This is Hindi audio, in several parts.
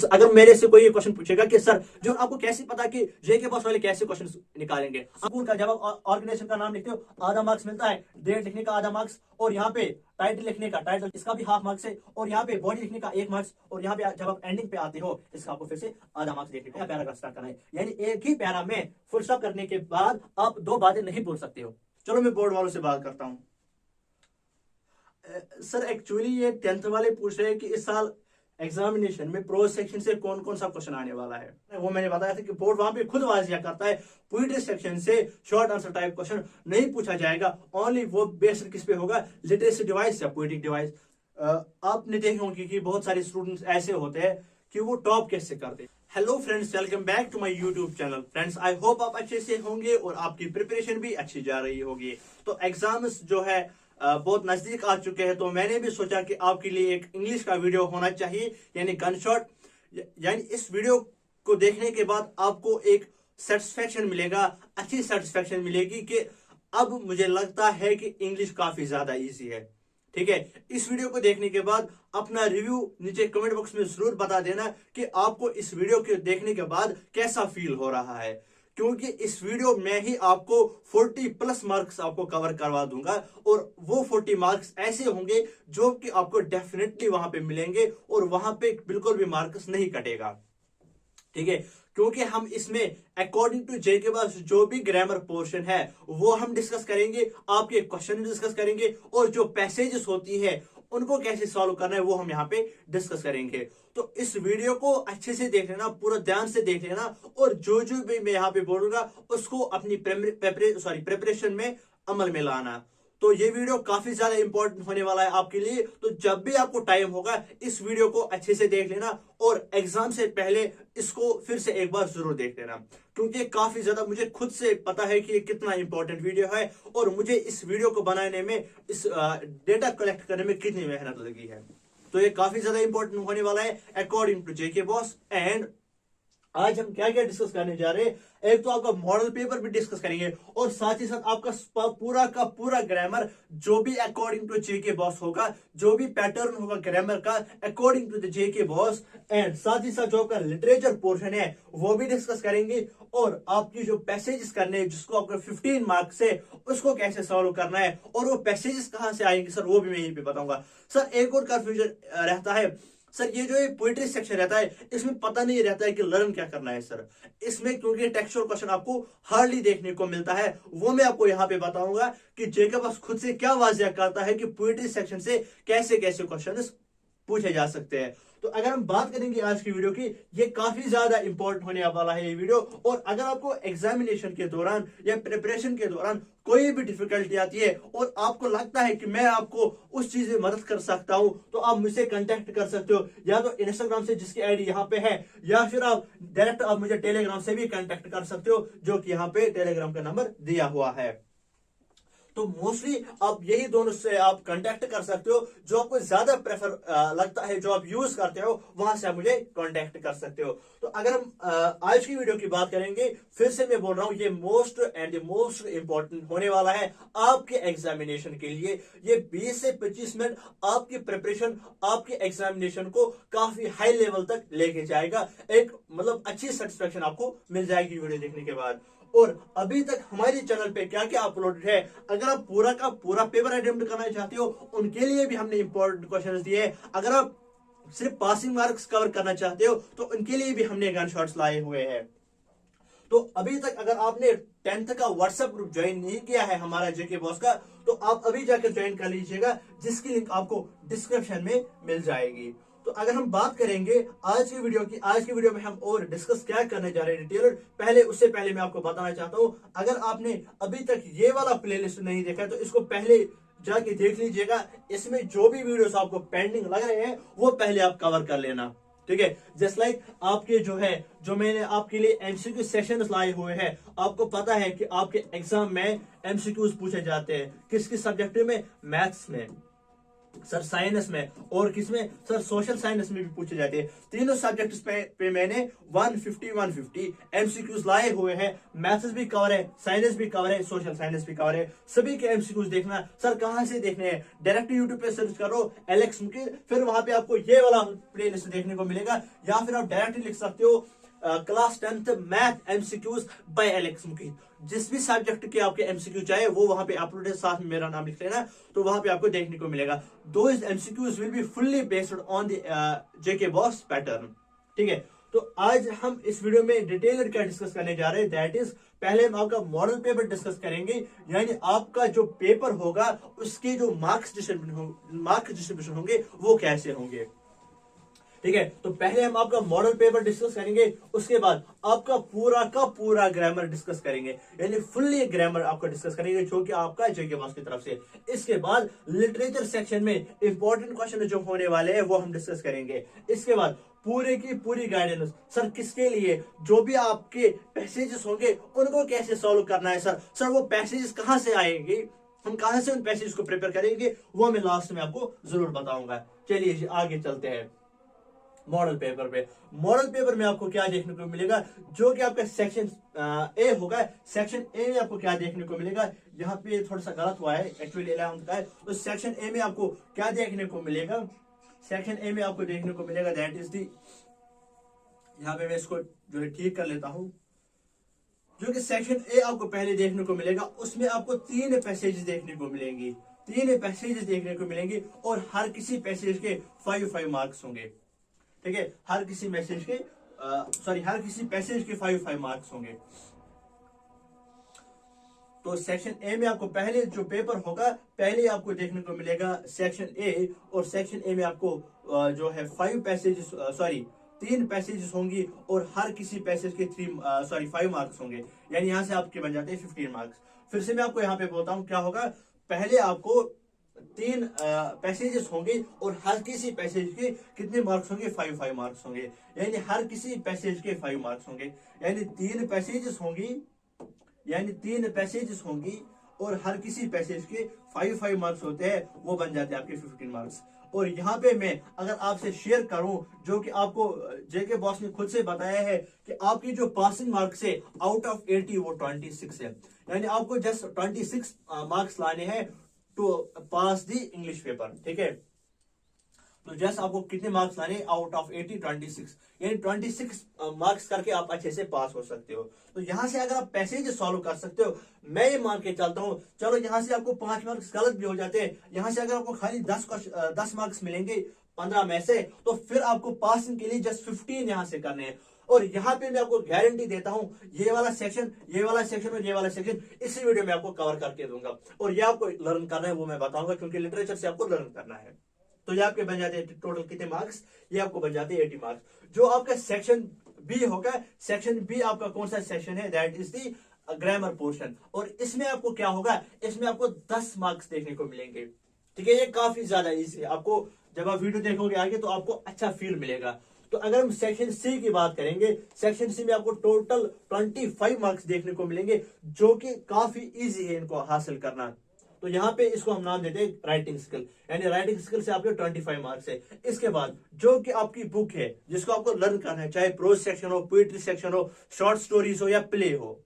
अगर मेरे से कोई क्वेश्चन पूछेगा कि सर जो आपको कैसे पता कि जेके बॉस वाले कैसे क्वेश्चन निकालेंगे, स्कूल का जब आप ऑर्गेनाइजेशन का नाम लिखते हो आधा मार्क्स मिलता है, डेट लिखने का आधा मार्क्स, और यहाँ पे टाइटल लिखने का, टाइटल इसका भी हाफ मार्क्स है, और यहाँ पे बॉडी लिखने का 1 मार्क्स, और यहाँ पे जब आप एंडिंग पे आते हो इसका आपको फिर से आधा मार्क्स देखने को पैराग्राफ स्टार्ट करना है। यानी एक ही पैरा में फुल स्टॉप करने के बाद आप 2 बातें नहीं बोल सकते हो। चलो मैं बोर्ड वालों से बात करता हूँ। सर एक्चुअली ये 10th वाले पूछ रहे हैं कि इस साल एग्जामिनेशन में प्रोज सेक्शन से कौन कौन सा क्वेश्चन आने वाला है। वो मैंने बताया था कि बोर्ड वहां पे खुद वाजिया करता है, पोइट्री सेक्शन से शॉर्ट आंसर टाइप क्वेश्चन नहीं पूछा जाएगा। ओनली वो बेस्ड किस पे होगा, लिटरेसी डिवाइस या पोइटिक डिवाइस। आपने देखे होंगे कि बहुत सारे स्टूडेंट्स ऐसे होते हैं कि वो टॉप कैसे करते। Hello friends, welcome back to my YouTube channel. Friends I hope आप अच्छे से होंगे और आपकी प्रिपरेशन भी अच्छी जा रही होगी। तो एग्जाम्स जो है बहुत नजदीक आ चुके हैं, तो मैंने भी सोचा कि आपके लिए एक इंग्लिश का वीडियो होना चाहिए, यानी गनशॉट। यानी इस वीडियो को देखने के बाद आपको एक सेटिस्फेक्शन मिलेगा, अच्छी सेटिस्फेक्शन मिलेगी कि अब मुझे लगता है कि इंग्लिश काफी ज्यादा इजी है। ठीक है, इस वीडियो को देखने के बाद अपना रिव्यू नीचे कमेंट बॉक्स में जरूर बता देना कि आपको इस वीडियो को देखने के बाद कैसा फील हो रहा है, क्योंकि इस वीडियो में ही आपको 40+ मार्क्स आपको कवर करवा दूंगा, और वो 40 मार्क्स ऐसे होंगे जो कि आपको डेफिनेटली वहां पे मिलेंगे और वहां पे बिल्कुल भी मार्क्स नहीं कटेगा। ठीक है, क्योंकि हम इसमें अकॉर्डिंग टू जे के पास जो भी ग्रामर पोर्शन है वो हम डिस्कस करेंगे, आपके क्वेश्चन डिस्कस करेंगे, और जो पैसेजेस होती है उनको कैसे सॉल्व करना है वो हम यहाँ पे डिस्कस करेंगे। तो इस वीडियो को अच्छे से देख लेना, पूरा ध्यान से देख लेना, और जो जो भी मैं यहाँ पे बोलूंगा उसको अपनी प्रिपरेशन में अमल में लाना। तो ये वीडियो काफी ज्यादा इंपॉर्टेंट होने वाला है आपके लिए। तो जब भी आपको टाइम होगा इस वीडियो को अच्छे से देख लेना, और एग्जाम से पहले इसको फिर से एक बार जरूर देख लेना, क्योंकि काफी ज्यादा मुझे खुद से पता है कि ये कितना इंपॉर्टेंट वीडियो है, और मुझे इस वीडियो को बनाने में, इस डेटा कलेक्ट करने में कितनी मेहनत लगी है। तो ये काफी ज्यादा इंपॉर्टेंट होने वाला है according to JK boss. And आज हम क्या क्या डिस्कस करने जा रहे हैं, एक तो आपका मॉडल पेपर भी डिस्कस करेंगे, और साथ ही साथ आपका पूरा का पूरा ग्रामर जो भी अकॉर्डिंग टू जेके बॉस होगा, जो भी पैटर्न होगा ग्रामर का according to the JK boss, and साथ ही साथ जो आपका लिटरेचर पोर्शन है वो भी डिस्कस करेंगे, और आपकी जो पैसेजेस करने हैं जिसको आपका 15 मार्क्स है उसको कैसे सॉल्व करना है, और वो पैसेजेस कहां से आएंगे सर वो भी मैं यहीं पे बताऊंगा। सर एक और कंफ्यूजन रहता है, सर ये जो पोइट्री सेक्शन रहता है इसमें पता नहीं रहता है कि लर्न क्या करना है सर इसमें, क्योंकि टेक्सचुअल क्वेश्चन आपको हार्डली देखने को मिलता है। वो मैं आपको यहाँ पे बताऊंगा कि जेके बॉस खुद से क्या वाजिया करता है कि पोइट्री सेक्शन से कैसे कैसे क्वेश्चन पूछे जा सकते हैं। तो अगर हम बात करेंगे आज की वीडियो की, ये काफी ज्यादा इंपॉर्टेंट होने वाला है ये वीडियो। और अगर आपको एग्जामिनेशन के दौरान या प्रिपरेशन के दौरान कोई भी डिफिकल्टी आती है और आपको लगता है कि मैं आपको उस चीज में मदद कर सकता हूं, तो आप मुझसे कांटेक्ट कर सकते हो, या तो इंस्टाग्राम से जिसकी आईडी यहाँ पे है, या फिर आप डायरेक्ट आप मुझे टेलीग्राम से भी कांटेक्ट कर सकते हो, जो कि यहाँ पे टेलीग्राम का नंबर दिया हुआ है। तो मोस्टली आप यही दोनों से आप कांटेक्ट कर सकते हो, जो आपको ज्यादा प्रेफर लगता है, जो आप यूज करते हो वहां से आप मुझे कांटेक्ट कर सकते हो। तो अगर हम आज की वीडियो की बात करेंगे, फिर से मैं बोल रहा हूं ये मोस्ट इंपॉर्टेंट होने वाला है आपके एग्जामिनेशन के लिए। ये 20 से 25 मिनट आपकी प्रिपरेशन, आपके एग्जामिनेशन को काफी हाई लेवल तक लेके जाएगा। एक मतलब अच्छी सेटिस्फेक्शन आपको मिल जाएगी वीडियो देखने के बाद। और अभी तक हमारे चैनल पे क्या क्या अपलोडेड है, अगर आप पूरा का पूरा पेपर अटेम्प्ट करना चाहते हो उनके लिए भी हमने इंपॉर्टेंट क्वेश्चंस दिए हैं। अगर आप सिर्फ पासिंग मार्क्स कवर करना चाहते हो तो उनके लिए भी हमने गन शॉट्स लाए हुए हैं। तो अभी तक अगर आपने 10th का व्हाट्सएप ग्रुप ज्वाइन नहीं किया है हमारा जेके बॉस का, तो आप अभी जाकर ज्वाइन कर लीजिएगा, जिसकी लिंक आपको डिस्क्रिप्शन में मिल जाएगी। तो अगर हम बात करेंगे आज की वीडियो में हम और डिस्कस क्या करने जा रहे हैं डिटेल, उससे पहले मैं आपको बताना चाहता हूं, अगर आपने अभी तक ये वाला प्लेलिस्ट नहीं देखा है तो इसको पहले जाके देख लीजिएगा। इसमें जो भी वीडियोस आपको पेंडिंग लग रहे हैं वो पहले आप कवर कर लेना। ठीक है, जस्ट लाइक आपके जो मैंने आपके लिए एमसीक्यू सेशंस लाए हुए हैं। आपको पता है कि आपके एग्जाम में एमसीक्यूज पूछे जाते हैं किस किस सब्जेक्ट में, मैथ्स में, सर साइंस में और किसमें सर सोशल साइंस में भी पूछे जाते हैं। तीनों सब्जेक्ट्स पे मैंने 150 एमसीक्यूज लाए हुए हैं। मैथ्स भी कवर है, साइंस भी कवर है, सोशल साइंस भी कवर है। सभी के एमसीक्यूज देखना। सर कहां से देखने हैं? डायरेक्ट यूट्यूब पे सर्च करो एलेक्स मुकीद, फिर वहां पे आपको ये वाला प्लेलिस्ट देखने को मिलेगा, या फिर आप डायरेक्ट लिख सकते हो class 10th math MCQs by Alex Mukeed. जिस भी सब्जेक्ट के आपके एमसीक्यू चाहे वो वहां पे अपलोड है, साथ में मेरा नाम लिख लेना, तो वहां पे आपको देखने को मिलेगा। Those MCQs will be fully based on the JK box pattern. ठीक है, तो आज हम इस वीडियो में डिटेल क्या डिस्कस करने जा रहे हैं, दैट इज पहले हम आपका मॉडल पेपर डिस्कस करेंगे, यानी आपका जो पेपर होगा उसके जो मार्क्स डिस्ट्रीब्यूशन होंगे वो कैसे होंगे। ठीक है, तो पहले हम आपका मॉडल पेपर डिस्कस करेंगे, उसके बाद आपका पूरा का पूरा ग्रामर डिस्कस करेंगे, यानी फुल्ली ग्रामर आपका डिस्कस करेंगे जो कि आपका जेके बॉक्स की तरफ से। इसके बाद लिटरेचर सेक्शन में इंपॉर्टेंट क्वेश्चन जो होने वाले हैं वो हम डिस्कस करेंगे। इसके बाद पूरे की पूरी गाइडेंस सर किसके लिए, जो भी आपके पैसेजेस होंगे उनको कैसे सॉल्व करना है। सर वो पैसेजेस कहां से आएंगे, हम कहां से उन पैसेज को प्रिपेयर करेंगे, वो मैं लास्ट में आपको जरूर बताऊंगा। चलिए आगे चलते हैं मॉडल पेपर पे। मॉडल पेपर में आपको क्या देखने को मिलेगा, जो कि आपका सेक्शन ए होगा। सेक्शन ए में आपको क्या देखने को मिलेगा, यहाँ पे थोड़ा सा गलत हुआ है, एक्चुअली 11th का है, तो सेक्शन ए में आपको क्या देखने को मिलेगा, सेक्शन ए में आपको देखने को मिलेगा दैट इज दी, यहाँ पे मैं इसको जो है ठीक कर लेता हूं, जो कि सेक्शन ए आपको पहले देखने को मिलेगा, उसमें आपको 3 पैसेज देखने को मिलेंगी, 3 पैसेज देखने को मिलेंगे, और हर किसी पैसेज के 5 मार्क्स होंगे। ठीक है, हर किसी पैसेज के 5 मार्क्स होंगे। तो सेक्शन ए में आपको पहले जो पेपर होगा, पहले आपको देखने को मिलेगा सेक्शन ए, और सेक्शन ए में आपको जो है 3 पैसेजेस होंगी, और हर किसी पैसेज के 5 मार्क्स होंगे, यानी यहां से आपके बन जाते हैं 15 मार्क्स। फिर से मैं आपको यहाँ पे बोलता हूं क्या होगा, पहले आपको 3 पैसेजेस होंगे, और हर किसी पैसेज के कितने मार्क्स होंगे, 5 मार्क्स होंगे, यानी हर किसी पैसेज के 5 मार्क्स होंगे, यानी 3 पैसेजेस होंगी, और हर किसी पैसेज के 5 मार्क्स होते हैं, वो बन जाते हैं आपके 15 मार्क्स। और यहाँ पे मैं अगर आपसे शेयर करूं, जो कि आपको जेके बॉस ने खुद से बताया है कि आपकी जो पासिंग मार्क्स है आउट ऑफ 80 वो 26 है, यानी आपको जस्ट 26 मार्क्स लाने हैं to pass the English paper. ठीक है, तो जस्ट आपको कितने मार्क्स लाने, आउट ऑफ 80 26, यानी 26 मार्क्स करके आप अच्छे से पास हो सकते हो। तो यहां से अगर आप पैसेज सॉल्व कर सकते हो, मैं ये मान के चलता हूं, चलो यहां से आपको 5 मार्क्स गलत भी हो जाते हैं, यहां से अगर आपको खाली 10 मार्क्स मिलेंगे 15 में से, तो फिर आपको पासिंग के लिए जस्ट 15 यहां से करने हैं। और यहाँ पे मैं आपको गारंटी देता हूं, ये वाला सेक्शन और ये वाला सेक्शन इसी वीडियो में आपको कवर करके दूंगा, और ये आपको लर्न करना है वो मैं बताऊंगा, क्योंकि लिटरेचर से आपको लर्न करना है। तो ये आपके बन जाते हैं टोटल कितने मार्क्स, ये आपको बन जाते हैं 80 मार्क्स। जो आपका सेक्शन बी होगा, सेक्शन बी आपका कौन सा सेक्शन है, that is the grammar portion, और इसमें आपको क्या होगा, इसमें आपको 10 मार्क्स देखने को मिलेंगे। ठीक है, ये काफी ज्यादा इजी है, आपको जब आप वीडियो देखोगे आगे तो आपको अच्छा फील मिलेगा। तो अगर हम सेक्शन सी की बात करेंगे, सेक्शन सी में आपको टोटल 25 मार्क्स देखने को मिलेंगे, जो कि काफी इजी है इनको हासिल करना। तो यहाँ पे इसको हम नाम देते हैं राइटिंग स्किल, यानी राइटिंग स्किल से आपके 25 मार्क्स है। इसके बाद जो कि आपकी बुक है जिसको आपको लर्न करना है, चाहे प्रोज सेक्शन हो, पोएट्री सेक्शन हो, शॉर्ट स्टोरीज हो या प्ले हो,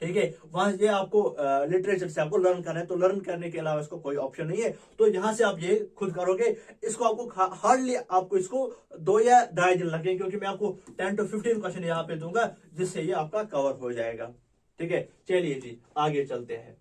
ठीक है, वहां ये आपको लिटरेचर से आपको लर्न करना है। तो लर्न करने के अलावा इसको कोई ऑप्शन नहीं है, तो यहां से आप ये खुद करोगे। इसको आपको हार्डली आपको इसको 2 या 2.5 दिन लगेंगे, क्योंकि मैं आपको 10 to 15 क्वेश्चन यहाँ पे दूंगा, जिससे ये आपका कवर हो जाएगा। ठीक है, चलिए जी आगे चलते हैं।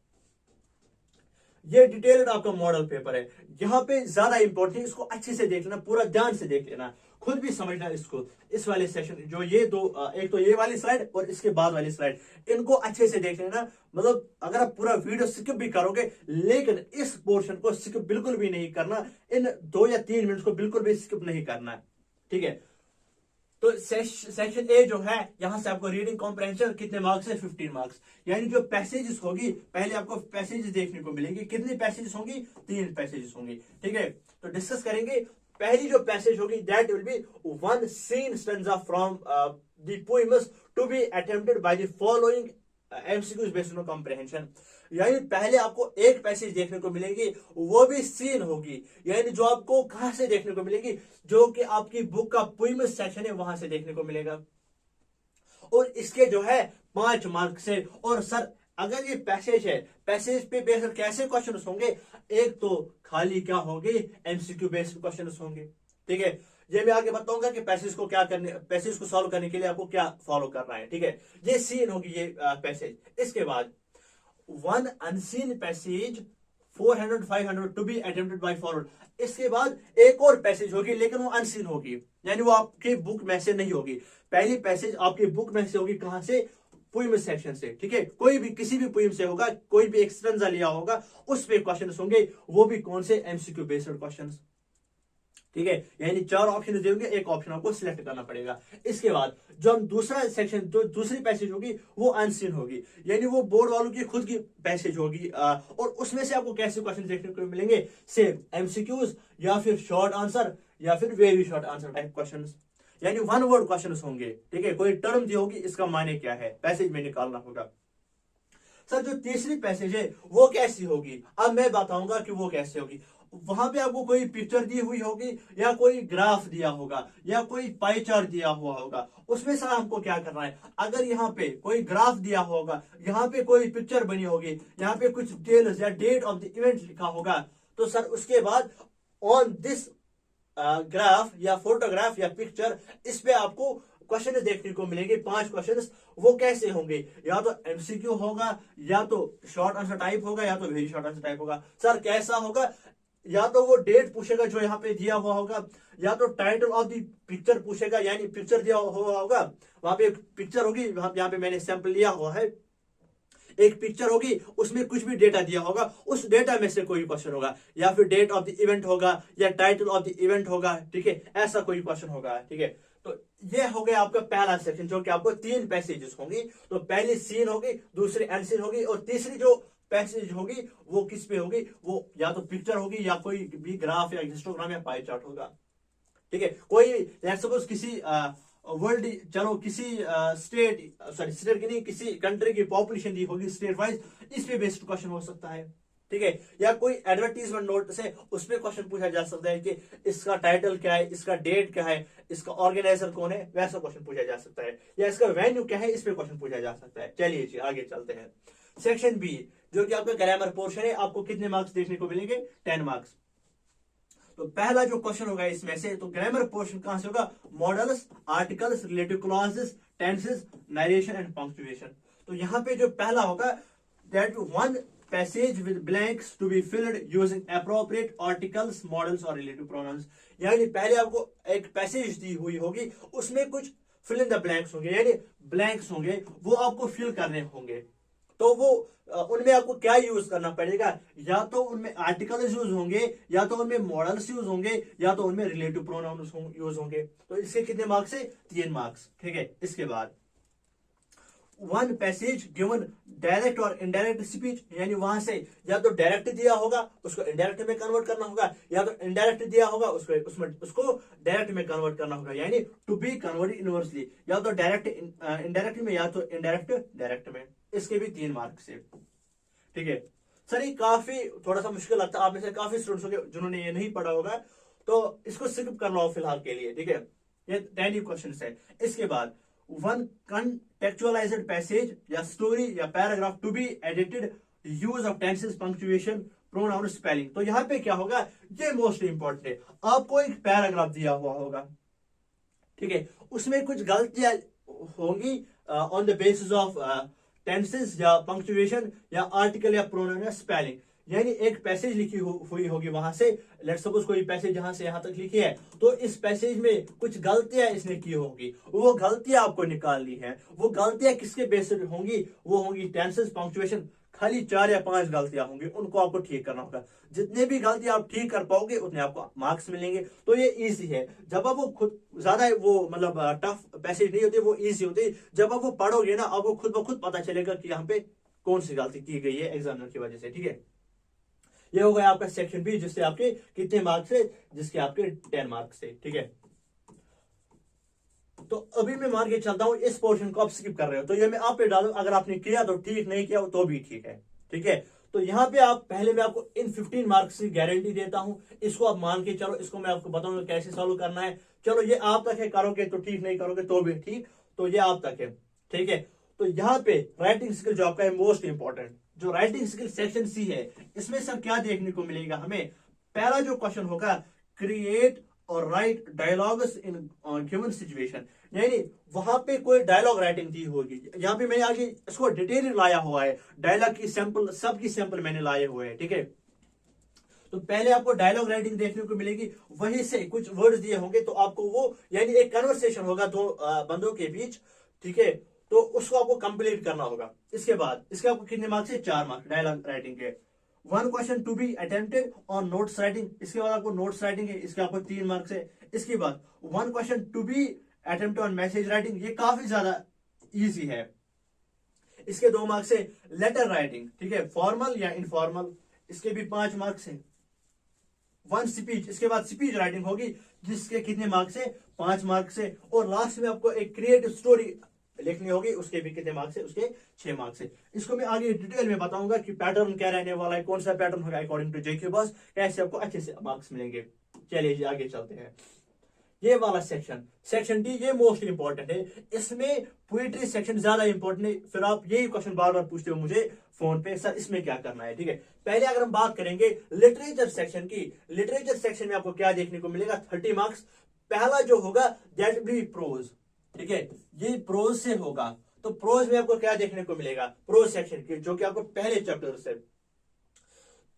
ये डिटेल्ड आपका मॉडल पेपर है, यहाँ पे ज्यादा इंपॉर्टेंट है, इसको अच्छे से देख लेना, पूरा ध्यान से देख लेना, खुद भी समझना इसको। इस वाले सेशन जो ये दो, एक तो ये वाली स्लाइड और इसके बाद वाली स्लाइड, इनको अच्छे से देख लेना। मतलब अगर आप पूरा वीडियो स्किप भी करोगे, लेकिन इस पोर्शन को स्किप बिल्कुल भी नहीं करना, इन 2 या 3 मिनट को बिल्कुल भी स्किप नहीं करना। ठीक है, तो सेक्शन ए जो है, यहां से आपको रीडिंग कॉम्प्रहेंशन कितने मार्क्स है, 15 मार्क्स, यानी जो पैसेजेस होगी, पहले आपको पैसेजेस देखने को मिलेंगे। कितनी पैसेजेस होंगी, 3 पैसेजेस होंगी। ठीक है, तो डिस्कस करेंगे। पहली जो पैसेज होगी, that will be 1 scene stanza from the poems to be attempted by the following MCQs based on comprehension. यानी पहले आपको एक पैसेज देखने को मिलेगी, वो भी सीन होगी, यानी जो आपको कहां से देखने को मिलेगी, जो कि आपकी बुक का पोएम सेक्शन है वहां से देखने को मिलेगा। और इसके जो है 5 मार्क्स है। और सर अगर ये पैसेज है, पैसेज पे बेस्ड कैसे क्वेश्चन होंगे, एक तो खाली क्या होंगे, एमसीक्यू बेस्ड क्वेश्चन होंगे। ठीक है, ये मैं आगे बताऊंगा कि पैसेज को क्या करने, पैसेज को सॉल्व करने के लिए आपको क्या फॉलो करना है। ठीक है, ये सीन होगी ये पैसेज। इसके बाद one unseen passage 400-500 to be attempted by forward. इसके बाद एक और पैसेज होगी, लेकिन वो अनसीन होगी, यानी वो आपकी बुक में से नहीं होगी। पहली पैसेज आपकी बुक में से होगी, कहां से, पोएम सेक्शन से। ठीक है, कोई भी किसी भी पोएम से होगा, कोई भी एक्सटेंजा लिया होगा, उस पे क्वेश्चन होंगे, वो भी कौन से, एमसीक्यू बेस्ड क्वेश्चन। ठीक है, यानी 4 ऑप्शन देंगे, एक ऑप्शन आपको सिलेक्ट करना पड़ेगा। इसके बाद जो हम दूसरा सेक्शन, जो दूसरी पैसेज होगी वो अनसीन होगी, यानी वो बोर्ड वालों की खुद की पैसेज होगी, और उसमें से आपको कैसे क्वेश्चन देखने को मिलेंगे, सेम एमसीक्यूज या फिर शॉर्ट आंसर या फिर very short answer type questions, यानी वन वर्ड क्वेश्चन होंगे। ठीक है, कोई टर्म दी होगी, इसका मायने क्या है, पैसेज में निकालना होगा। सर जो तीसरी पैसेज है वो कैसी होगी, अब मैं बताऊंगा कि वो कैसे होगी। वहां पे आपको कोई पिक्चर दी हुई होगी, या कोई ग्राफ दिया होगा, या कोई पाई चार्ट दिया हुआ होगा। उसमें सर हमको क्या करना है, अगर यहाँ पे कोई ग्राफ दिया होगा, यहाँ पे कोई पिक्चर बनी होगी, यहाँ पे कुछ डिटेल्स या डेट ऑफ द इवेंट लिखा होगा, तो सर उसके बाद ऑन दिस ग्राफ या फोटोग्राफ या पिक्चर, इस पे आपको क्वेश्चन देखने को मिलेंगे, 5 क्वेश्चन। वो कैसे होंगे, या तो एमसीक्यू होगा, या तो शॉर्ट आंसर टाइप होगा, या तो वेरी शॉर्ट आंसर टाइप होगा। सर कैसा होगा, या तो वो डेट पूछेगा जो यहाँ पे दिया हुआ होगा, या तो टाइटल ऑफ द पिक्चर पूछेगा, यानी पिक्चर दिया हुआ होगा, वहां पे एक पिक्चर होगी, यहाँ पे मैंने सैंपल लिया हुआ है, एक पिक्चर होगी, उसमें कुछ भी डेटा दिया होगा, उस डेटा में से कोई क्वेश्चन होगा, या फिर डेट ऑफ द इवेंट होगा, या टाइटल ऑफ द इवेंट होगा। ठीक है, ऐसा कोई क्वेश्चन होगा। ठीक है, तो ये हो गया आपका पहला सेक्शन, जो कि आपको 3 पैसेजेस होंगी। तो पहली सीन होगी, दूसरी अनसीन होगी, और तीसरी जो पैसेज होगी वो किस पे होगी, वो या तो पिक्चर होगी, या कोई भी ग्राफ या हिस्टोग्राम या पाई चार्ट होगा। ठीक है, कोई लेट्स सपोज किसी वर्ल्ड, चलो किसी स्टेट की नहीं, किसी कंट्री की पॉपुलेशन दी होगी स्टेट वाइज, इस पे बेस्ड क्वेश्चन हो सकता है। ठीक है, या कोई एडवर्टीजमेंट नोटिस है, उस पे क्वेश्चन पूछा जा सकता है कि इसका टाइटल क्या है, इसका डेट क्या है, इसका ऑर्गेनाइजर कौन है, वैसा क्वेश्चन पूछा जा सकता है, या इसका वेन्यू क्या है, इस पे क्वेश्चन पूछा जा सकता है। चलिए जी आगे चलते हैं। सेक्शन बी, जो कि आपका ग्रामर पोर्शन है, आपको कितने मार्क्स देखने को मिलेंगे, 10 मार्क्स। तो पहला जो क्वेश्चन होगा इसमें से, तो ग्रामर पोर्शन कहां से होगा, modals, articles, relative clauses, tenses, narration and punctuation. तो यहाँ पे जो पहला होगा, that one passage with blanks to be filled using appropriate articles, modals और रिलेटिव प्रोनाउंस। यानी पहले आपको एक पैसेज दी हुई होगी, उसमें कुछ फिल इन द ब्लैंक्स होंगे, यानी ब्लैंक्स होंगे, वो आपको फिल करने होंगे। तो वो उनमें आपको क्या यूज करना पड़ेगा, या तो उनमें आर्टिकल्स यूज होंगे, या तो उनमें मॉडल्स यूज होंगे, या तो उनमें रिलेटिव प्रोनाउंस यूज होंगे। तो इसके कितने मार्क्स है, 3 मार्क्स। ठीक है, इसके बाद वन पैसेज गिवन डायरेक्ट और इनडायरेक्ट स्पीच, यानी वहां से या तो डायरेक्ट दिया होगा, उसको इनडायरेक्ट में कन्वर्ट करना होगा, या तो इनडायरेक्ट दिया होगा, उसको डायरेक्ट में कन्वर्ट करना होगा, यानी टू बी कन्वर्टेड इनवर्सली, या तो डायरेक्ट इनडायरेक्ट में, या तो इनडायरेक्ट डायरेक्ट में। इसके भी 3 मार्क्स है। ठीक है सर, ये काफी थोड़ा सा मुश्किल लगता है, आप में से काफी स्टूडेंट्स होंगे जिन्होंने ये नहीं पढ़ा होगा, तो इसको स्किप कर लो फिलहाल के लिए। ठीक है, ये 10 क्वेश्चन है। इसके बाद वन contextualized पैसेज या स्टोरी या paragraph to be edited, use of tenses, punctuation, pronoun, spelling. तो यहां पे क्या होगा, ये मोस्ट इंपॉर्टेंट है। आपको एक पैराग्राफ दिया हुआ होगा, ठीक है, उसमें कुछ गलतियां होंगी on the basis of tenses या पंक्चुएशन या आर्टिकल या प्रोनाउन या स्पेलिंग। यानी एक पैसेज लिखी हुई होगी वहां से, लेट्स सपोज कोई पैसेज यहां से यहां तक लिखी है, तो इस पैसेज में कुछ गलतियां इसने की होगी, वो गलतियां आपको निकालनी है। वो गलतियां किसके बेसिस होंगी, वो होंगी टेंसेस, पंक्चुएशन, खाली 4 या 5 गलतियां होंगी, उनको आपको ठीक करना होगा। जितने भी गलतियां आप ठीक कर पाओगे उतने आपको मार्क्स मिलेंगे। तो ये इजी है। जब आप वो खुद ज्यादा वो मतलब टफ पैसेज नहीं होते, वो इजी होते। जब आप वो पढ़ोगे ना, आपको खुद ब खुद पता चलेगा कि यहाँ पे कौन सी गलती की गई है एग्जामिनर की वजह से। ठीक है, ये हो गया आपका सेक्शन बी, जिससे आपके कितने मार्क्स है, जिसके आपके 10 मार्क्स है। ठीक है, तो अभी मैं मान के चलता हूं इस पोर्शन को आप स्किप कर रहे हो, तो ये मैं आप पे डालू, अगर आपने किया तो ठीक, नहीं किया तो भी ठीक है। ठीक है, तो यहाँ पे आप पहले मैं आपको इन 15 मार्क्स की गारंटी देता हूं, इसको आप मान के चलो, इसको मैं आपको बताऊंगा कैसे सॉल्व करना है। चलो ये आप तक है, करोगे तो ठीक, नहीं करोगे तो भी ठीक, तो ये आप तक है। ठीक है, तो यहाँ पे राइटिंग स्किल जो आपका है मोस्ट इंपॉर्टेंट, जो राइटिंग स्किल सेक्शन सी है, इसमें सब क्या देखने को मिलेगा हमें। पहला जो क्वेश्चन होगा, क्रिएट और right dialogues in given situation, यानी वहां पे कोई डायलॉग राइटिंग दी होगी। यहाँ पे मैंने आगे इसको डिटेल लाया हुआ है, डायलॉग की सैंपल, सबकी सैंपल मैंने लाए हुए हैं। ठीक है, तो पहले आपको डायलॉग राइटिंग देखने को मिलेगी, वहीं से कुछ वर्ड्स दिए होंगे, तो आपको वो, यानी एक कन्वर्सेशन होगा दो बंदों के बीच। ठीक है, तो उसको आपको कंप्लीट करना होगा। इसके बाद इसके आपको कितने मार्क्स है, 4 मार्क्स डायलॉग राइटिंग के। 1 question to be attempted on notes writing, इसके बाद आपको नोट्स राइटिंग है, इसके आपको 3 मार्क्स है। इसके बाद 1 question to be attempted on message writing, ये काफी ज्यादा इजी है, इसके 2 मार्क्स है। लेटर राइटिंग, ठीक है, फॉर्मल या इनफॉर्मल, इसके भी 5 मार्क्स है। 1 स्पीच, इसके बाद स्पीच राइटिंग होगी, जिसके कितने मार्क्स है, 5 मार्क्स है। और लास्ट में आपको एक क्रिएटिव स्टोरी लिखनी होगी, उसके भी कितने मार्क्स है, उसके 6 मार्क्स है। इसको मैं आगे डिटेल में बताऊंगा कि पैटर्न क्या रहने वाला है, कौन सा पैटर्न होगा अकॉर्डिंग टू जेके बॉस, कैसे आपको अच्छे से मार्क्स मिलेंगे। चलिए जी आगे चलते हैं। ये वाला सेक्शन, सेक्शन डी, ये मोस्ट इंपॉर्टेंट है, इसमें पोइट्री सेक्शन ज्यादा इंपॉर्टेंट है। फिर आप यही क्वेश्चन बार बार पूछते हो मुझे फोन पे, सर इसमें क्या करना है। ठीक है, पहले अगर हम बात करेंगे लिटरेचर सेक्शन की, लिटरेचर सेक्शन में आपको क्या देखने को मिलेगा, 30 मार्क्स। पहला जो होगा दैट बी प्रोज, ठीक है, ये प्रोज से होगा। तो प्रोज में आपको क्या देखने को मिलेगा, प्रोज सेक्शन की, जो कि आपको पहले चैप्टर से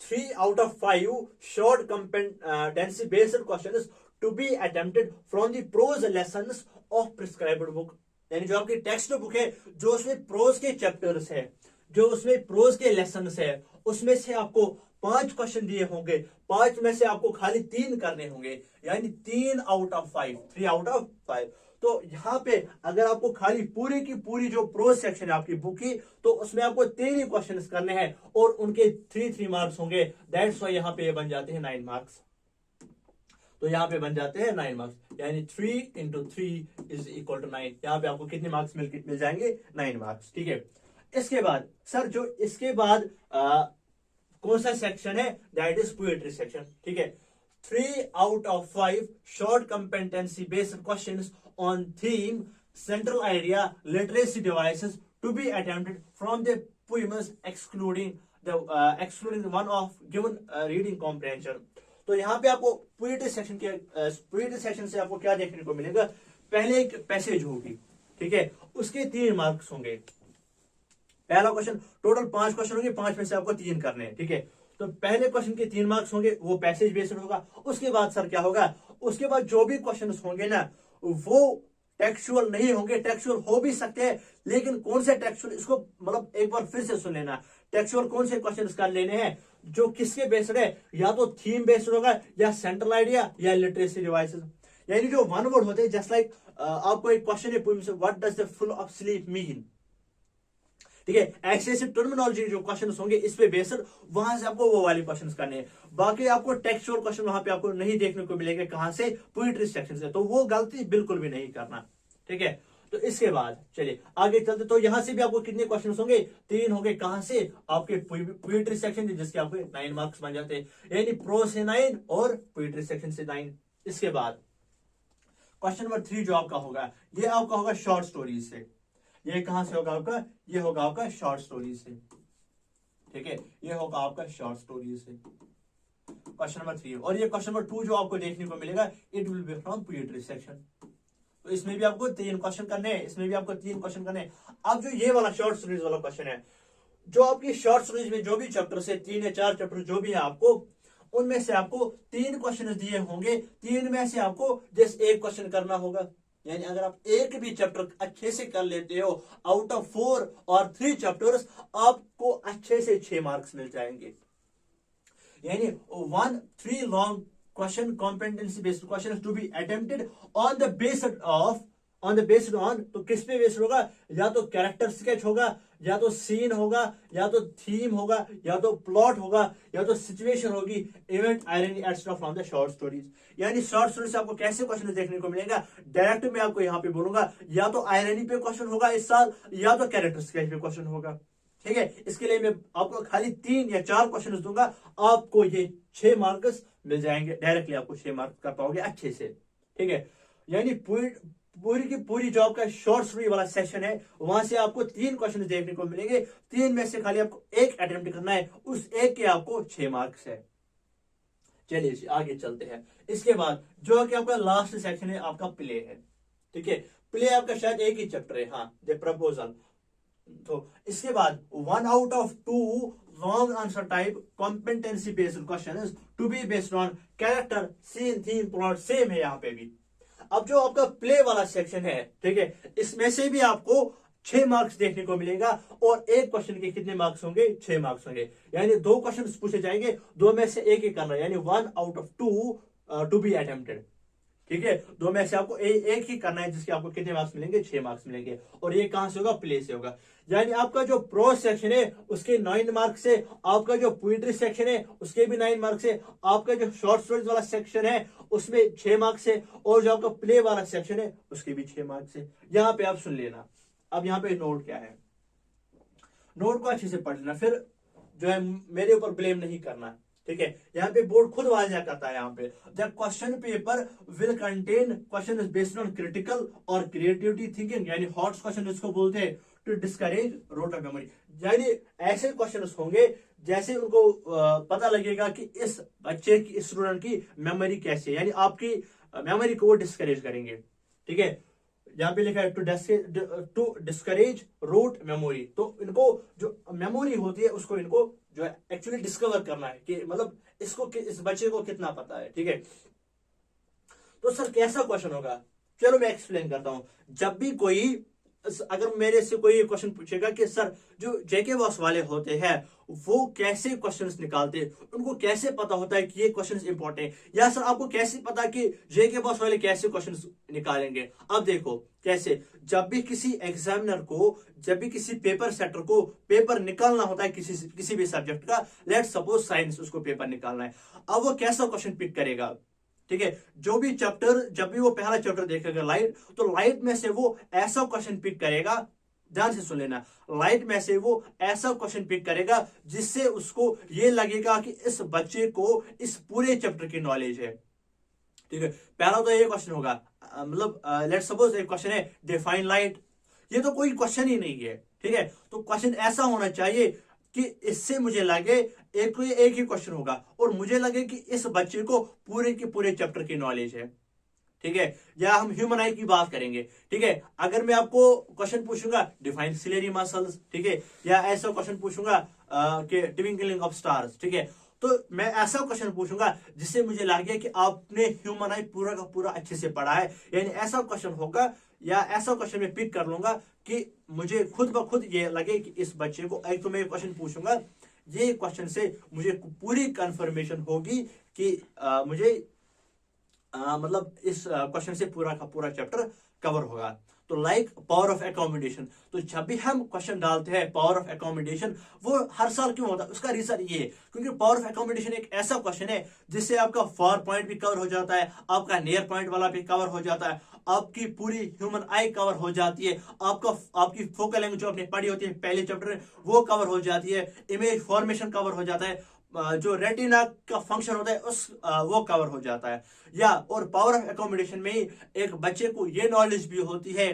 3 out of 5 short competency based questions to be attempted from the prose lessons of prescribed book, यानी जो आपकी टेक्स्ट बुक है, जो उसमें प्रोज के चैप्टर्स है, जो उसमें प्रोज के लेसन्स है, उसमें से आपको 5 क्वेश्चन दिए होंगे, 5 में से आपको खाली 3 करने होंगे, यानी 3 out of 5, 3 out of 5। तो यहाँ पे अगर आपको खाली पूरी की पूरी जो प्रोज सेक्शन है आपकी बुक की, तो उसमें आपको 3 ही क्वेश्चन करने हैं और उनके 3 मार्क्स होंगे। दैट्स वाई यहाँ पे बन जाते हैं 9 मार्क्स। तो यहाँ पे बन जाते हैं 9 मार्क्स, यानी 3 into 3 इज इक्वल टू 9। यहाँ पे आपको कितने मार्क्स मिल जाएंगे, 9 मार्क्स। ठीक है, इसके बाद सर जो इसके बाद कौन सा सेक्शन है, दैट इज पोएट्री सेक्शन। ठीक है, 3 out of 5 short competency based questions on theme, central idea, literacy devices to be attempted from the poems excluding the one of given reading comprehension। तो यहाँ पे आपको पोएट्री सेक्शन के पोएट्री सेक्शन से आपको क्या देखने को मिलेगा, पहले एक पैसेज होगी, ठीक है, उसके 3 मार्क्स होंगे। पहला क्वेश्चन, टोटल 5 क्वेश्चन होंगे, 5 में से आपको 3 करने हैं। ठीक है, तो पहले क्वेश्चन के 3 मार्क्स होंगे, वो पैसेज बेस्ड होगा। उसके बाद सर क्या होगा, उसके बाद जो भी क्वेश्चन होंगे ना, वो टेक्सुअल नहीं होंगे, टेक्सुअल हो भी सकते हैं, लेकिन कौन से टेक्सुअल, इसको मतलब एक बार फिर से सुन लेना, टेक्सुअल कौन से क्वेश्चन कर लेने हैं, जो किसके बेस्ड है, या तो थीम बेस्ड होगा, या सेंट्रल आइडिया, या लिटरेसी डिवाइसेस। यानी जो वन वर्ड होते हैं, जस्ट लाइक आपको एक क्वेश्चन है पोएम से, what does the full of sleep mean. ठीक है, एक्सेसिव टर्मिनोलॉजी जो क्वेश्चंस होंगे इस पे बेस्ड, वहां से आपको वो वाले क्वेश्चंस करने हैं। बाकी आपको टेक्सचुअल क्वेश्चन वहां पे आपको नहीं देखने को मिलेंगे, कहां से, पोएट्री सेक्शन से। तो वो गलती बिल्कुल भी नहीं करना। ठीक है, तो इसके बाद चलिए आगे चलते। तो यहां से भी आपको कितने क्वेश्चन होंगे, 3 होंगे, कहां से, आपके पोएट्री सेक्शन से, जिसके आपको 9 मार्क्स बन जाते हैं, यानी प्रोज से 9 और पोएट्री सेक्शन से 9। इसके बाद क्वेश्चन नंबर 3 जो आपका होगा, ये आपका होगा शॉर्ट स्टोरीज से। ये कहां से होगा आपका, ये होगा आपका शॉर्ट स्टोरी से। ठीक है, ये होगा आपका शॉर्ट स्टोरी से क्वेश्चन नंबर 3। और ये क्वेश्चन नंबर 2 जो आपको देखने को मिलेगा, it will be from poetry section. तो इसमें भी आपको 3 क्वेश्चन करने हैं, इसमें भी आपको 3 क्वेश्चन करने हैं। अब जो ये वाला शॉर्ट स्टोरीज वाला क्वेश्चन है, जो आपकी शॉर्ट स्टोरीज में जो भी चैप्टर से 3 या 4 चैप्टर जो भी है, आपको उनमें से आपको 3 क्वेश्चन दिए होंगे, 3 में से आपको जस्ट 1 क्वेश्चन करना होगा। यानी अगर आप एक भी चैप्टर अच्छे से कर लेते हो, आउट ऑफ 4 और 3 चैप्टर्स, आपको अच्छे से 6 मार्क्स मिल जाएंगे। यानी 3 long question competency based question to be attempted on the on the based on, तो किस पे बेस्ड होगा? या तो कैरेक्टर स्केच होगा, या तो सीन होगा, या तो थीम होगा, या तो प्लॉट होगा, या तो सिचुएशन होगी, event, irony extra from the short stories. यानी शॉर्ट स्टोरी से आपको कैसे क्वेश्चन देखने को मिलेगा? डायरेक्ट मैं आपको यहाँ पे बोलूंगा, या तो आयरनी पे क्वेश्चन होगा इस साल, या तो कैरेक्टर स्केच पे क्वेश्चन होगा। ठीक है, इसके लिए मैं आपको खाली 3 या 4 क्वेश्चन दूंगा, आपको ये 6 मार्क्स मिल जाएंगे, डायरेक्टली आपको 6 मार्क्स कर पाओगे अच्छे से। ठीक है, यानी पूरी की पूरी जो आपका शॉर्ट स्टोरी वाला सेशन है, वहां से आपको 3 क्वेश्चन देखने को मिलेंगे। 3 में से खाली आपको एक अटेम्प्ट करना है, उस एक के आपको 6 मार्क्स है। चलिए आगे चलते हैं। इसके बाद जो कि आपका लास्ट सेक्शन है, आपका प्ले है। ठीक है, प्ले आपका शायद एक ही चैप्टर है, हाँ, द प्रपोजल। तो इसके बाद 1 out of 2 long answer type competency based questions to be based on character, scene, theme, plot, same है यहाँ पे भी। अब जो आपका प्ले वाला सेक्शन है, ठीक है, इसमें से भी आपको 6 मार्क्स देखने को मिलेगा, और एक क्वेश्चन के कितने मार्क्स होंगे? 6 मार्क्स होंगे। यानी 2 क्वेश्चन पूछे जाएंगे, 2 में से एक ही करना है, यानी 1 out of 2 to be attempted. ठीक है, 2 में से आपको एक ही करना है, जिसके आपको कितने मार्क्स मिलेंगे? 6 मार्क्स मिलेंगे। और ये कहां से होगा? प्ले से होगा। यानी आपका जो प्रोज सेक्शन है उसके 9 मार्क्स है, आपका जो पोइट्री सेक्शन है उसके भी 9 मार्क्स है, आपका जो शॉर्ट स्टोरीज वाला सेक्शन है उसमें 6 मार्क्स है, और जो आपका प्ले वाला सेक्शन है उसके भी 6 मार्क्स है। यहाँ पे आप सुन लेना। अब यहाँ पे नोट क्या है, नोट को अच्छे से पढ़ लेना, फिर जो है मेरे ऊपर ब्लेम नहीं करना। ठीक है, यहाँ पे बोर्ड खुद वाजिया करता है, यहाँ पे the question paper will contain question based on critical और क्रिएटिविटी थिंकिंग, यानी हॉट क्वेश्चन इसको बोलते हैं, to discourage rote of memory. यानी ऐसे क्वेश्चन होंगे जैसे उनको पता लगेगा कि इस बच्चे की, इस स्टूडेंट की मेमोरी कैसी है, यानी आपकी मेमोरी को वो डिस्करेज करेंगे। ठीक है, यहाँ पे लिखा है टू डिस्करेज रूट मेमोरी, तो इनको जो मेमोरी होती है उसको इनको जो है एक्चुअली डिस्कवर करना है कि मतलब इसको इस बच्चे को कितना पता है। ठीक है, तो सर कैसा क्वेश्चन होगा? चलो मैं एक्सप्लेन करता हूं। जब भी कोई, अगर मेरे से कोई क्वेश्चन पूछेगा कि सर जो जेके बॉस वाले होते हैं वो कैसे क्वेश्चंस निकालते हैं, उनको कैसे पता होता है कि ये क्वेश्चंस इंपॉर्टेंट है, या सर आपको कैसे पता कि जेके बॉस वाले कैसे क्वेश्चंस निकालेंगे? अब देखो कैसे, जब भी किसी एग्जामिनर को, जब भी किसी पेपर सेटर को पेपर निकालना होता है किसी भी सब्जेक्ट का, लेट सपोज साइंस, उसको पेपर निकालना है, अब वो कैसा क्वेश्चन पिक करेगा? ठीक है, जो भी चैप्टर, जब भी वो पहला चैप्टर देखेगा लाइट, तो लाइट में से वो ऐसा क्वेश्चन पिक करेगा, ध्यान से सुन लेना, लाइट में से वो ऐसा क्वेश्चन पिक करेगा जिससे उसको ये लगेगा कि इस बच्चे को इस पूरे चैप्टर की नॉलेज है। ठीक है, पहला तो ये क्वेश्चन होगा, मतलब लेट सपोज एक क्वेश्चन है डिफाइन लाइट, ये तो कोई क्वेश्चन ही नहीं है। ठीक है, तो क्वेश्चन ऐसा होना चाहिए कि इससे मुझे लगे एक ही क्वेश्चन होगा और मुझे लगे कि इस बच्चे को पूरे के पूरे चैप्टर की नॉलेज है। ठीक है, या हम ह्यूमन आई की बात करेंगे। ठीक है, अगर मैं आपको क्वेश्चन पूछूंगा डिफाइन सिलेरी मसल्स, ठीक है, या ऐसा क्वेश्चन पूछूंगा कि ट्विंकलिंग ऑफ स्टार्स, ठीक है, तो मैं ऐसा क्वेश्चन पूछूंगा जिससे मुझे लगे कि आपने ह्यूमन आई पूरा का पूरा अच्छे से पढ़ा है, यानी ऐसा क्वेश्चन होगा, या ऐसा क्वेश्चन मैं पिक कर लूंगा कि मुझे खुद ब खुद ये लगे कि इस बच्चे को, एक तो मैं क्वेश्चन पूछूंगा, ये क्वेश्चन से मुझे पूरी कंफर्मेशन होगी कि मुझे मतलब इस क्वेश्चन से पूरा का पूरा चैप्टर कवर होगा। तो लाइक पावर ऑफ एकोमोडेशन, तो जब भी हम क्वेश्चन डालते हैं पावर ऑफ एकोमोडेशन, वो हर साल क्यों होता है? उसका रीजन ये है क्योंकि पावर ऑफ एकोमोडेशन एक ऐसा क्वेश्चन है जिससे आपका फार पॉइंट भी कवर हो जाता है, आपका नियर पॉइंट वाला भी कवर हो जाता है, आपकी पूरी ह्यूमन आई कवर हो जाती है, आपकी फोकल लैंग्वेज जो आपने पढ़ी होती है पहले चैप्टर में वो कवर हो जाती है, इमेज फॉर्मेशन कवर हो जाता है, जो रेटिना का फंक्शन होता है वो कवर हो जाता है। या और पावर ऑफ एकोमोडेशन में ही एक बच्चे को ये नॉलेज भी होती है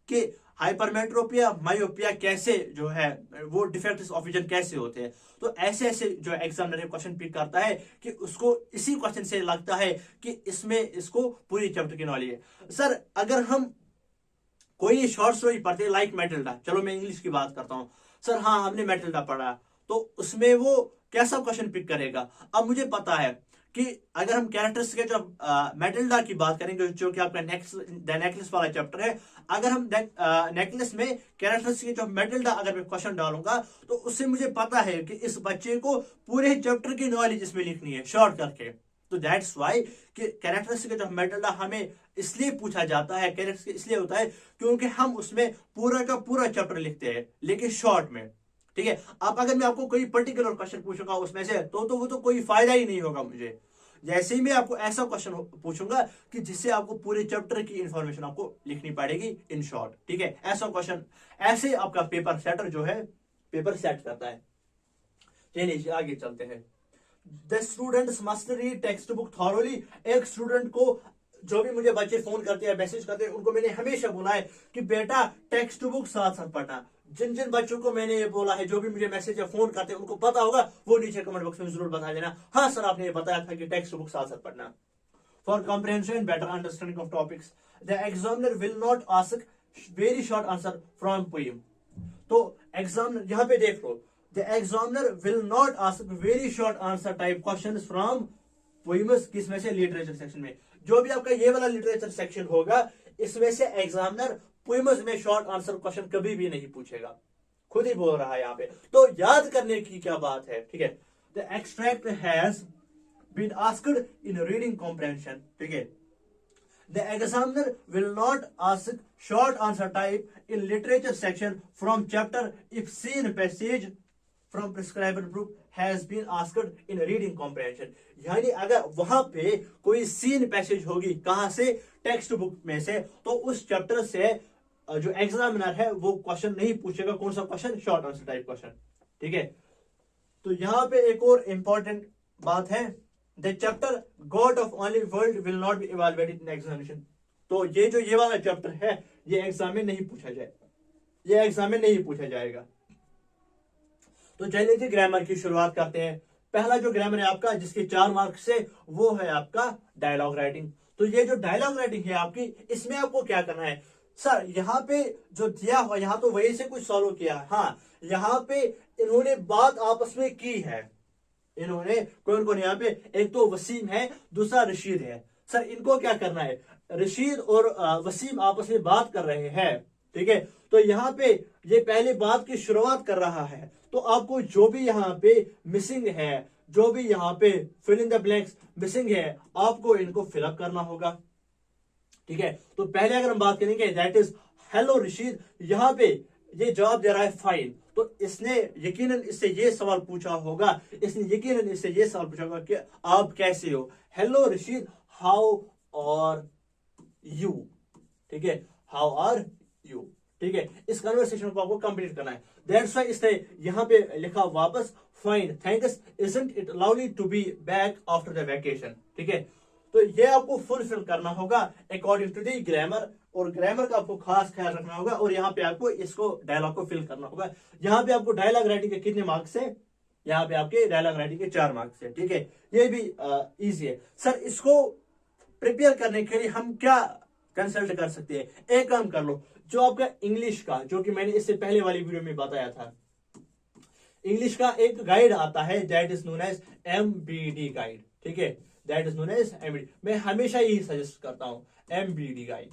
कि हाइपरमेट्रोपिया, मायोपिया कैसे जो है वो डिफेक्ट्स ऑफ विजन कैसे होते हैं। तो ऐसे ऐसे जो एग्जामिनर क्वेश्चन पिक करता है कि उसको इसी क्वेश्चन से लगता है कि इसमें इसको पूरी चैप्टर की नॉलेज है। सर अगर हम कोई शॉर्ट स्टोरी पढ़ते हैं लाइक मेटिल्डा, चलो मैं इंग्लिश की बात करता हूं, सर हाँ हमने मेटिल्डा पढ़ा, तो उसमें वो कैसा क्वेश्चन पिक करेगा? अब मुझे पता है कि अगर हम कैरेक्टर्स के जो मेटिल्डा की बात करेंगे, जो कि आपका नेकलेस वाला चैप्टर है, अगर हम नेकलेस में कैरेक्टर्स के जो मेटिल्डा अगर मैं क्वेश्चन डालूंगा तो उससे मुझे पता है कि इस बच्चे को पूरे चैप्टर की नॉलेज इसमें लिखनी है शॉर्ट करके। तो दैट्स वाई कि कैरेक्टरिस्टिक ऑफ मेटिल्डा हमें इसलिए पूछा जाता है, कैरेक्टर्स इसलिए होता है क्योंकि हम उसमें पूरा का पूरा चैप्टर लिखते हैं लेकिन शॉर्ट में। ठीक है, अब अगर मैं आपको कोई पर्टिकुलर क्वेश्चन पूछूंगा उसमें से तो वो तो कोई फायदा ही नहीं होगा मुझे। जैसे ही मैं आपको ऐसा क्वेश्चन पूछूंगा कि जिससे आपको पूरे चैप्टर की इंफॉर्मेशन आपको लिखनी पड़ेगी इन शॉर्ट। ठीक है, ऐसा क्वेश्चन ऐसे आपका पेपर सेटर जो है पेपर सेट करता है। चलिए आगे चलते हैं। The students must read text book thoroughly. एक स्टूडेंट को, जो भी मुझे बच्चे फोन करते हैं मैसेज करते हैं, उनको मैंने हमेशा बोला है कि बेटा टेक्स्ट बुक साथ साथ पढ़ना। जिन जिन बच्चों को मैंने ये बोला है, जो भी मुझे मैसेज या फोन करते हैं, उनको पता होगा, वो नीचे कमेंट बॉक्स में जरूर बता देना, हाँ सर आपने ये बताया था कि टेक्स्ट बुक साथ साथ पढ़ना। For comprehension better understanding of topics the examiner will not ask very short answer from poem. तो एग्जामिनर, यहाँ पे देख लो, the examiner will not ask very short answer type questions from poems. किसमें से? लिटरेचर सेक्शन में। जो भी आपका ये वाला लिटरेचर सेक्शन होगा, इसमें से एग्जामिनर पोएम्स में शॉर्ट आंसर क्वेश्चन कभी भी नहीं पूछेगा, खुद ही बोल रहा है यहाँ पे। तो याद करने की क्या बात है। ठीक है, the extract has been asked in reading comprehension. ठीक है, the examiner will not ask short answer type in literature section from chapter if scene passage from prescribed book has been asked in reading comprehension. यानी अगर वहां पे कोई सीन पैसेज होगी, कहां से? टेक्स्ट बुक में से, तो उस चैप्टर से जो एग्जामिनर है वो क्वेश्चन नहीं पूछेगा। कौन सा question? Short answer type question. ठीक है, तो यहां पे एक और इंपॉर्टेंट बात है, the chapter God of only world will not be evaluated in examination. तो ये वाला चैप्टर है, ये एग्जाम में नहीं पूछा जाए, ये एग्जाम में नहीं पूछा जाएगा। तो चलिए जी ग्रामर की शुरुआत करते हैं। पहला जो ग्रामर है आपका, जिसके 4 मार्क्स है, वो है आपका डायलॉग राइटिंग। तो ये जो डायलॉग राइटिंग है आपकी, इसमें आपको क्या करना है? सर यहाँ पे जो दिया हुआ, यहाँ तो वही से कुछ सॉल्व किया है। हाँ, यहाँ पे इन्होंने बात आपस में की है। इन्होंने कौन कौन यहाँ पे? एक तो वसीम है, दूसरा रशीद है। सर इनको क्या करना है? रशीद और वसीम आपस में बात कर रहे हैं। ठीक है, तो यहाँ पे ये पहले बात की शुरुआत कर रहा है, तो आपको जो भी यहाँ पे मिसिंग है, जो भी यहाँ पे fill in the blanks missing है, आपको इनको फिलअप करना होगा। ठीक है, तो पहले अगर हम बात करेंगे दैट इज हेलो रशीद, यहाँ पे ये जवाब दे रहा है फाइन। तो इसने यकीनन इससे ये सवाल पूछा होगा, इसने यकीनन इससे ये सवाल पूछा होगा कि आप कैसे हो? Hello Rashid, how are you? ठीक है, हाउ आर यू। ठीक है, इस कन्वर्सेशन को आपको कंप्लीट करना है। दैट्स व्हाई इसने यहाँ पे लिखा वापस, fine thanks, isn't it lovely to be back after the vacation. ठीक है, तो ये आपको फुलफिल करना होगा अकॉर्डिंग टू द ग्रामर, और ग्रामर का आपको खास ख्याल रखना होगा। और यहाँ पे आपको इसको डायलॉग को फिल करना होगा। यहाँ पे आपको डायलॉग राइटिंग के कितने मार्क्स है? यहाँ पे आपके डायलॉग राइटिंग के 4 मार्क्स है। ठीक है, ये भी इजी है। सर इसको प्रिपेयर करने के लिए हम क्या कंसल्ट कर सकते हैं? एक काम कर लो, जो आपका इंग्लिश का, जो कि मैंने इससे पहले वाली वीडियो में बताया था, इंग्लिश का एक गाइड आता है that is known as MBD guide. ठीक है, that is known as MBD। मैं हमेशा यही सजेस्ट करता हूं, MBD गाइड।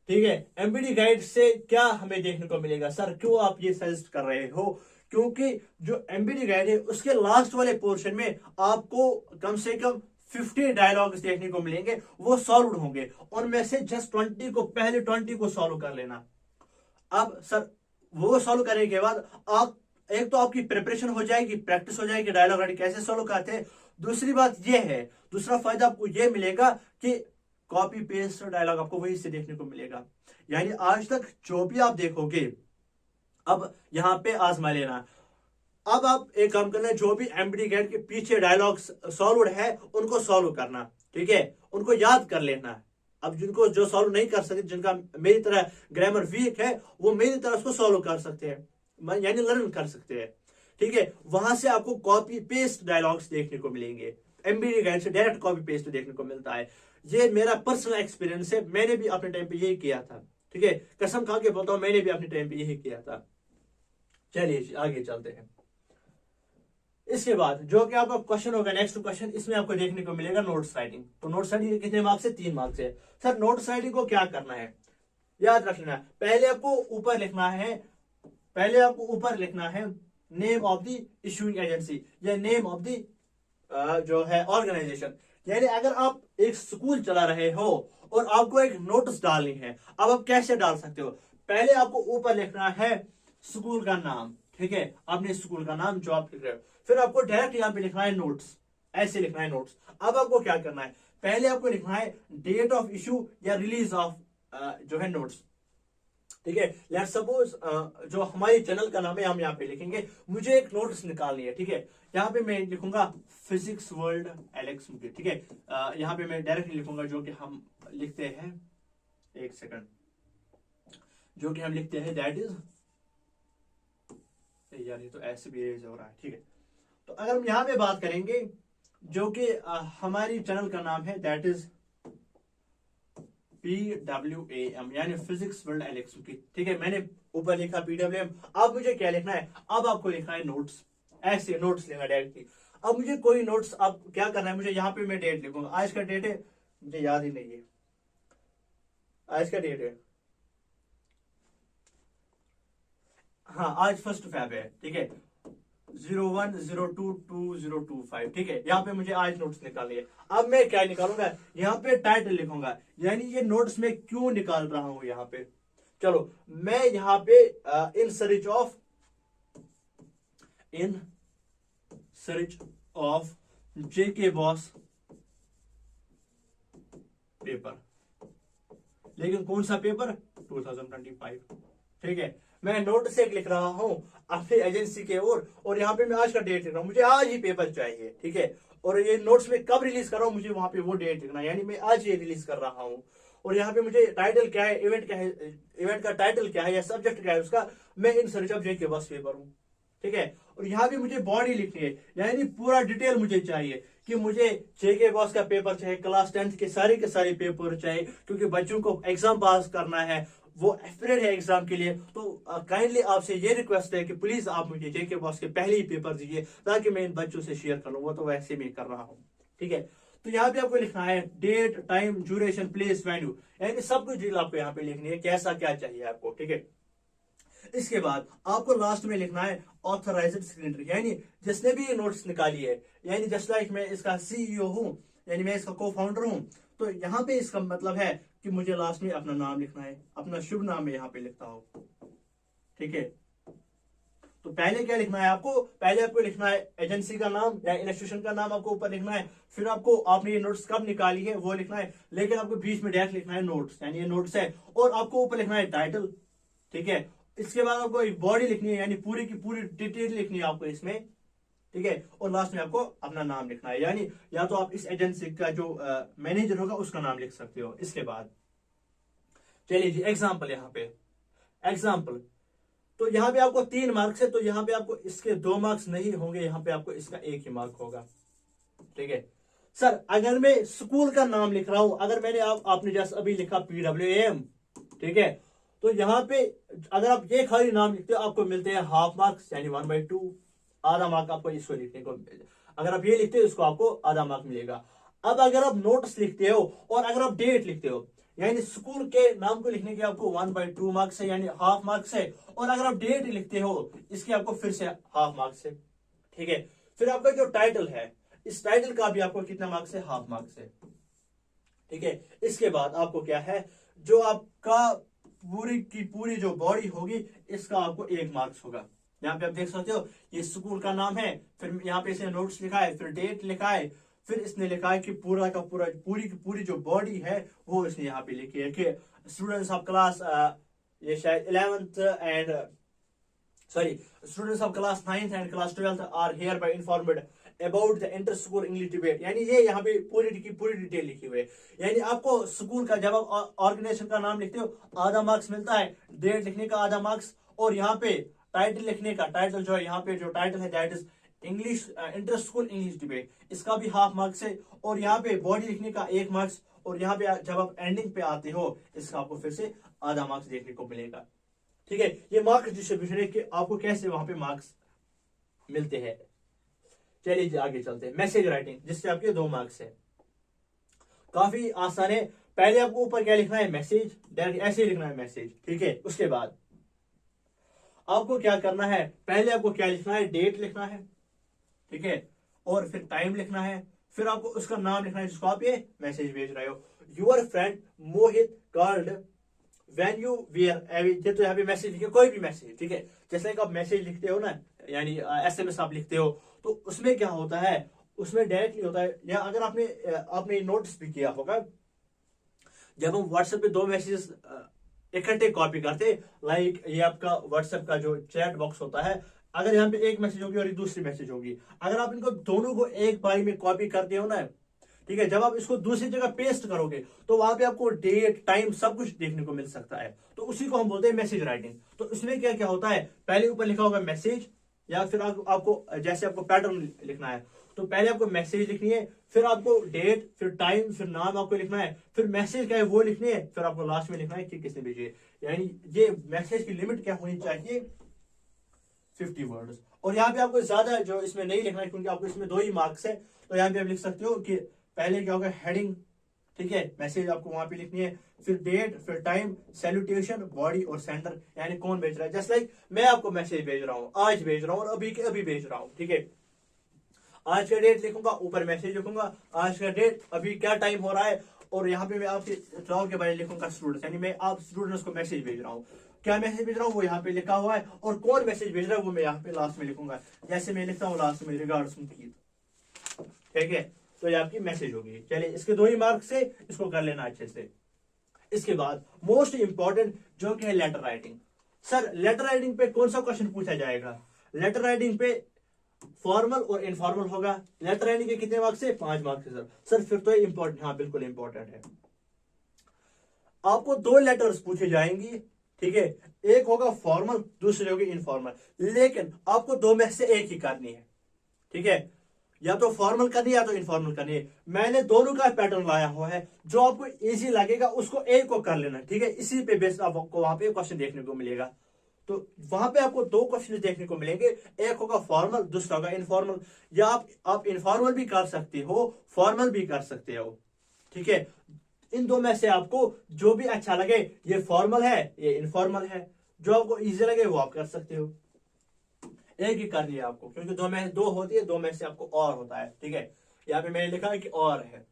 ठीक है, MBD गाइड से क्या हमें देखने को मिलेगा? सर क्यों आप ये सजेस्ट कर रहे हो? क्योंकि जो MBD गाइड है उसके लास्ट वाले पोर्शन में आपको कम से कम 50 डायलॉग्स देखने को मिलेंगे, वो सॉल्व होंगे। उनमें से जस्ट 20 को, पहले 20 को सॉल्व कर लेना। अब सर वो सॉल्व करने के बाद आप, एक तो आपकी प्रिपरेशन हो जाएगी, प्रैक्टिस हो जाएगी डायलॉग राइटिंग कैसे सॉल्व करते हैं। दूसरी बात ये है, दूसरा फायदा आपको ये मिलेगा कि कॉपी पेस्ट डायलॉग आपको वहीं से देखने को मिलेगा। यानी आज तक जो भी आप देखोगे, अब यहाँ पे आजमा लेना। अब आप एक काम करना, जो भी MBD गाइड के पीछे डायलॉग्स सॉल्व है उनको सॉल्व करना। ठीक है, उनको याद कर लेना। अब जिनको जो सॉल्व नहीं कर सकते, जिनका मेरी तरह ग्रामर वीक है, वो मेरी तरह उसको सॉल्व कर सकते हैं, यानी लर्न कर सकते हैं। ठीक है, वहां से आपको कॉपी पेस्ट डायलॉग्स देखने को मिलेंगे। MBD गाइड से डायरेक्ट कॉपी पेस्ट देखने को मिलता है। ये मेरा पर्सनल एक्सपीरियंस है, मैंने भी अपने टाइम पे यही किया था। ठीक है, कसम खा के बोलता हूं, मैंने भी अपने टाइम पे यही किया था। चलिए आगे चलते हैं। इसके बाद जो कि आपका क्वेश्चन होगा, नेक्स्ट क्वेश्चन, इसमें आपको देखने को मिलेगा नोट्स राइटिंग। तो नोट्स राइटिंग के कितने मार्क्स है? 3 मार्क्स है। सर नोट्स राइटिंग को क्या करना है? याद रखना है, पहले आपको ऊपर लिखना है name of the issuing agency या नेम ऑफ द जो है ऑर्गेनाइजेशन। यानी अगर आप एक स्कूल चला रहे हो और आपको एक नोटिस डालनी है, अब आप कैसे डाल सकते हो? पहले आपको ऊपर लिखना है स्कूल का नाम, ठीक है, अपने स्कूल का नाम जो आप लिख रहे हो। फिर आपको डायरेक्ट यहाँ पे लिखना है नोट्स, ऐसे लिखना है नोट्स। अब आपको क्या करना है, पहले आपको लिखना है डेट ऑफ इशू या रिलीज ऑफ जो है नोट्स, ठीक है। लेट्स सपोज जो हमारी चैनल का नाम है हम यहाँ पे लिखेंगे मुझे एक नोट्स निकालनी है, ठीक है। यहाँ पे मैं लिखूंगा फिजिक्स वर्ल्ड एलेक्स मुके, ठीक है। यहाँ पे मैं डायरेक्ट लिखूंगा जो कि हम लिखते हैं, एक सेकंड, जो कि हम लिखते हैं दैट इज, यार ये तो ऐसे भी रेज हो रहा है, ठीक है। तो अगर हम यहाँ पे बात करेंगे जो कि हमारी चैनल का नाम है दैट इज PWAM यानी फिजिक्स वर्ल्ड एलेक्स की, ठीक है। मैंने ऊपर लिखा PWAM। अब मुझे क्या लिखना है, अब आपको लिखना है नोट्स, ऐसे नोट्स लेना डायरेक्टली। अब मुझे कोई नोट्स, अब क्या करना है मुझे, यहाँ पे मैं डेट लिखूंगा, आज का डेट है, मुझे याद ही नहीं है आज का डेट है, हाँ आज 1 फ़रवरी है, ठीक है, 01/02/2025, ठीक है। यहाँ पे मुझे आज नोट्स निकालनी है। अब मैं क्या निकालूंगा, यहाँ पे टाइटल लिखूंगा, यानी ये नोट्स में क्यों निकाल रहा हूं यहाँ पे। चलो मैं यहाँ पे in search of JK boss paper, लेकिन कौन सा पेपर, 2025, ठीक है। मैं नोट से लिख रहा हूं अपनी एजेंसी के और यहाँ पे मैं आज का डेट लिख रहा हूं, मुझे आज ही पेपर चाहिए, ठीक है। और ये नोट्स में कब रिलीज कर रहा हूं, मुझे वहां पे वो डेट लिखना है, यानी मैं आज ये रिलीज कर रहा हूं। और यहाँ पे मुझे टाइटल क्या है, इवेंट क्या है, इवेंट का टाइटल क्या है या सब्जेक्ट क्या है उसका, मैं in search of JK boss paper हूँ, ठीक है। और यहाँ पे मुझे बॉडी लिखनी है, यानी पूरा डिटेल मुझे चाहिए कि मुझे जेके बॉस का पेपर चाहिए, क्लास 10th के सारे पेपर चाहिए, क्योंकि बच्चों को एग्जाम पास करना है, वो एस्पिरेंट है एग्जाम के लिए। तो काइंडली आपसे ये रिक्वेस्ट है कि प्लीज आप मुझे जेके बॉस के पहले ही पेपर दीजिए, ताकि मैं इन बच्चों से शेयर कर लूँ, वो तो वैसे भी कर रहा हूँ, ठीक है। तो यहाँ पे आपको लिखना है date, time, duration, place, value, यानी सब कुछ डिटेल आपको यहाँ पे लिखनी है, कैसा क्या चाहिए आपको, ठीक है। इसके बाद आपको लास्ट में लिखना है ऑथराइज्ड सिग्नेटरी, यानी जिसने भी ये नोट्स निकाली है, यानी जस्ट लाइक मैं इसका सीईओ हूं, यानी मैं इसका को फाउंडर हूं, तो यहाँ पे इसका मतलब है कि मुझे लास्ट में अपना नाम लिखना है, अपना शुभ नाम मैं यहाँ पे लिखता हूं, ठीक है। तो पहले क्या लिखना है आपको, पहले आपको लिखना है एजेंसी का नाम या इंस्टीट्यूशन का नाम आपको ऊपर लिखना है, फिर आपको आपने ये नोट्स कब निकाली है वो लिखना है, लेकिन आपको बीच में डायरेक्ट लिखना है नोट्स, यानी ये नोट्स है, और आपको ऊपर लिखना है टाइटल, ठीक है। इसके बाद आपको एक बॉडी लिखनी है, यानी पूरी की पूरी डिटेल लिखनी है आपको इसमें, ठीक है। और लास्ट में आपको अपना नाम लिखना है, यानी या तो आप इस एजेंसी का जो मैनेजर होगा उसका नाम लिख सकते हो। इसके बाद चलिए जी एग्जाम्पल, यहाँ पे एग्जाम्पल, तो यहाँ पे आपको 3 मार्क्स है, तो यहाँ पे आपको इसके 2 मार्क्स नहीं होंगे, यहाँ पे आपको इसका 1 ही मार्क होगा, ठीक है। सर अगर मैं स्कूल का नाम लिख रहा हूं, अगर मैंने आपने जैसे अभी लिखा PWAM, ठीक है, तो यहाँ पे अगर आप ये खाली नाम लिखते हो आपको मिलते हैं हाफ मार्क्स, यानी 1/2, आधा मार्क आपको इसको लिखने को, अगर आप ये लिखते हो इसको आपको आधा मार्क मिलेगा। अब अगर आप नोट्स लिखते हो और अगर आप डेट लिखते हो, यानी स्कूल के नाम को लिखने के आपको 1/2 मार्क्स है, यानी हाफ मार्क्स है, और अगर आप डेट लिखते हो इसके आपको फिर से हाफ मार्क्स है, ठीक है। फिर आपका जो टाइटल है, इस टाइटल का भी आपको कितना मार्क्स है, हाफ मार्क्स है, ठीक है। इसके बाद आपको क्या है, जो आपका पूरी की पूरी जो बॉडी होगी इसका आपको 1 मार्क्स होगा। यहाँ पे आप देख सकते हो ये स्कूल का नाम है, फिर यहाँ पे इसने नोट्स लिखा है, फिर डेट लिखा है, फिर इसने लिखा है कि पूरा का पूरा पूरी की पूरी जो बॉडी है वो इसने यहाँ पे लिखी है कि स्टूडेंट्स ऑफ क्लास, ये शायद 11th and sorry students of class 9th and class 12th are here by informed about the inter school English debate, यानी ये यहाँ पे पूरी की पूरी डिटेल लिखी हुई है। यानी आपको स्कूल का जब आप ऑर्गेनाइजेशन का नाम लिखते हो आधा मार्क्स मिलता है, डेट लिखने का आधा मार्क्स, और यहाँ पे टाइटल लिखने का, टाइटल जो है यहाँ पे जो टाइटल है that is English inter school English debate, इसका भी हाफ मार्क्स है, और यहाँ पे बॉडी लिखने का 1 मार्क्स, और यहाँ पे जब आप एंडिंग पे आते हो इसका आपको फिर से आधा मार्क्स देखने को मिलेगा, ठीक है। ये मार्क्स डिस्ट्रीब्यूशन है कि आपको कैसे वहां पे मार्क्स मिलते हैं। चलिए आगे चलते हैं, मैसेज राइटिंग, जिससे आपके 2 मार्क्स है, काफी आसान है। पहले आपको ऊपर क्या लिखना है, मैसेज, डायरेक्ट ऐसे ही लिखना है मैसेज, ठीक है। उसके बाद आपको क्या करना है, पहले आपको क्या लिखना है, डेट लिखना है, ठीक है, और फिर टाइम लिखना है, फिर आपको उसका नाम लिखना है जिसको आप ये मैसेज भेज रहे हो। Your friend Mohit called when you were, ये तो यहाँ पे मैसेज लिखे, कोई भी मैसेज, ठीक है। जैसे कि आप मैसेज लिखते हो ना, यानी SMS आप लिखते हो, तो उसमें क्या होता है, उसमें डायरेक्टली होता है, या अगर आपने नोटिस भी किया होगा, जब हम व्हाट्सएप पे दो मैसेजेस इकट्ठे कॉपी करते, लाइक ये आपका व्हाट्सएप का जो चैट बॉक्स होता है, अगर यहाँ पे एक मैसेज होगी और दूसरी मैसेज होगी, अगर आप इनको दोनों को एक बारी में कॉपी करते हो ना, ठीक है, जब आप इसको दूसरी जगह पेस्ट करोगे तो वहां पे आपको डेट टाइम सब कुछ देखने को मिल सकता है, तो उसी को हम बोलते हैं मैसेज राइटिंग। तो इसमें क्या क्या होता है, पहले ऊपर लिखा होगा मैसेज, या फिर आपको जैसे आपको पैटर्न लिखना है, तो पहले आपको मैसेज लिखनी है, फिर आपको डेट, फिर टाइम, फिर नाम आपको लिखना है, फिर मैसेज क्या है वो लिखनी है, फिर आपको लास्ट में लिखना है कि किसने भेजी है। यानी ये मैसेज की लिमिट क्या होनी चाहिए, 50 वर्ड्स। और यहाँ पे आपको ज्यादा जो इसमें नहीं लिखना है, क्योंकि आपको इसमें 2 ही मार्क्स है, तो यहाँ पे आप लिख सकते हो कि पहले क्या होगा, हेडिंग, ठीक है, मैसेज आपको वहां पे लिखनी है, फिर डेट, फिर टाइम, सैल्यूटेशन, बॉडी और सेंडर, यानी कौन भेज रहा है। जस्ट लाइक मैं आपको मैसेज भेज रहा हूँ, आज भेज रहा हूँ और अभी के अभी भेज रहा हूँ, ठीक है। आज का डेट लिखूंगा, ऊपर मैसेज लिखूंगा, आज का डेट, अभी क्या टाइम हो रहा है, और यहाँ पे मैं आपके जॉब के बारे में लिखूंगा स्टूडेंट्स, यानी मैं आप स्टूडेंट्स को मैसेज भेज रहा हूँ, क्या मैसेज भेज रहा हूँ वो यहाँ पे लिखा हुआ है, और कौन मैसेज भेज रहा है वो मैं यहाँ पे लास्ट में लिखूंगा। जैसे मैं लिखता हूँ लास्ट में रिगार्ड्स मुफीद, ठीक है, तो ये आपकी मैसेज होगी। चलिए इसके 2 ही मार्क्स से, इसको कर लेना अच्छे से। इसके बाद मोस्ट इंपॉर्टेंट जो कि है letter writing. Sir letter writing पे कौन सा क्वेश्चन पूछा जाएगा, लेटर राइटिंग पे फॉर्मल और इनफॉर्मल होगा। लेटर राइटिंग के कितने मार्क्स से, 5 मार्क्स है सर फिर तो इंपॉर्टेंट, हाँ बिल्कुल इंपॉर्टेंट है। आपको 2 लेटर्स पूछे जाएंगी, ठीक है, एक होगा फॉर्मल, दूसरी होगी इनफॉर्मल, लेकिन आपको 2 में से एक ही करनी है, ठीक है, या तो फॉर्मल करनी है या तो इनफॉर्मल करनी है। मैंने दोनों का पैटर्न लाया हुआ है, जो आपको इजी लगेगा उसको एक को कर लेना, ठीक है, इसी पे बेस्ड आपको वहां पे क्वेश्चन देखने को मिलेगा। तो वहां पे आपको 2 क्वेश्चन देखने को मिलेंगे, एक होगा फॉर्मल, दूसरा होगा इनफॉर्मल, या आप इनफॉर्मल भी कर सकते हो, फॉर्मल भी कर सकते हो, ठीक है। इन 2 में से आपको जो भी अच्छा लगे, ये फॉर्मल है ये इनफॉर्मल है, जो आपको इजी लगे वो आप कर सकते हो। एक ही करनी है आपको, क्योंकि 2 में 2 होती है, 2 में से आपको और होता है, ठीक है। यहाँ पे मैंने लिखा है कि और है,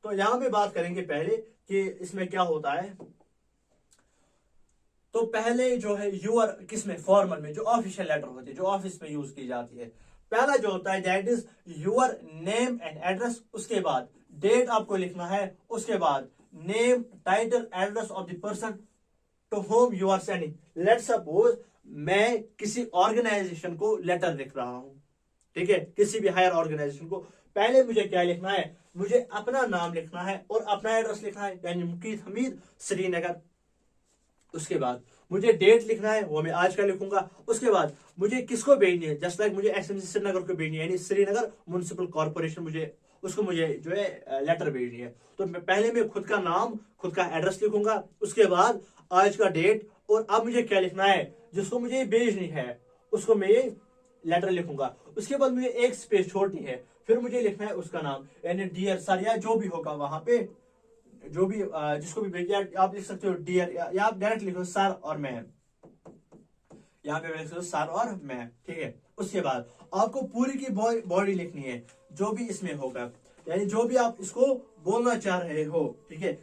तो यहाँ पे बात करेंगे पहले कि इसमें क्या होता है। तो पहले जो है यूर, किसमें, फॉर्मल में, जो ऑफिशियल लेटर होती है, जो ऑफिस में यूज की जाती है, पहला जो होता है that is your name and address, उसके बाद डेट आपको लिखना है, उसके बाद name, title, address of the person to whom you are sending. Let's suppose मैं किसी ऑर्गेनाइजेशन को लेटर लिख रहा हूं, ठीक है, किसी भी हायर ऑर्गेनाइजेशन को, पहले मुझे क्या लिखना है, मुझे अपना नाम लिखना है और अपना एड्रेस लिखना है, यानी मुकीत हमीद, श्रीनगर। उसके बाद मुझे डेट लिखना है, वो मैं आज का लिखूंगा। उसके बाद मुझे किसको भेजनी है, जस्ट लाइक मुझे SMC श्रीनगर को भेजनी है, यानी श्रीनगर म्युनिसिपल कॉर्पोरेशन, मुझे जो है लेटर भेजनी है। तो पहले मैं खुद का नाम, खुद का एड्रेस लिखूंगा, उसके बाद आज का डेट, और अब मुझे क्या लिखना है, जिसको मुझे भेजनी है उसको मैं ये लेटर लिखूंगा। उसके बाद मुझे एक स्पेस छोड़नी है, फिर मुझे लिखना है उसका नाम, यानी डियर सर, या जो भी होगा वहां पे, जो भी जिसको भी भेजिए, आप लिख सकते हो डियर, या आप डायरेक्ट लिखो सर और मैम, यहाँ पे लिख सकते हो सर और मैम, ठीक है। उसके बाद आपको पूरी की बॉडी लिखनी है, जो भी इसमें होगा, यानी जो भी आप इसको बोलना चाह रहे हो, ठीक है।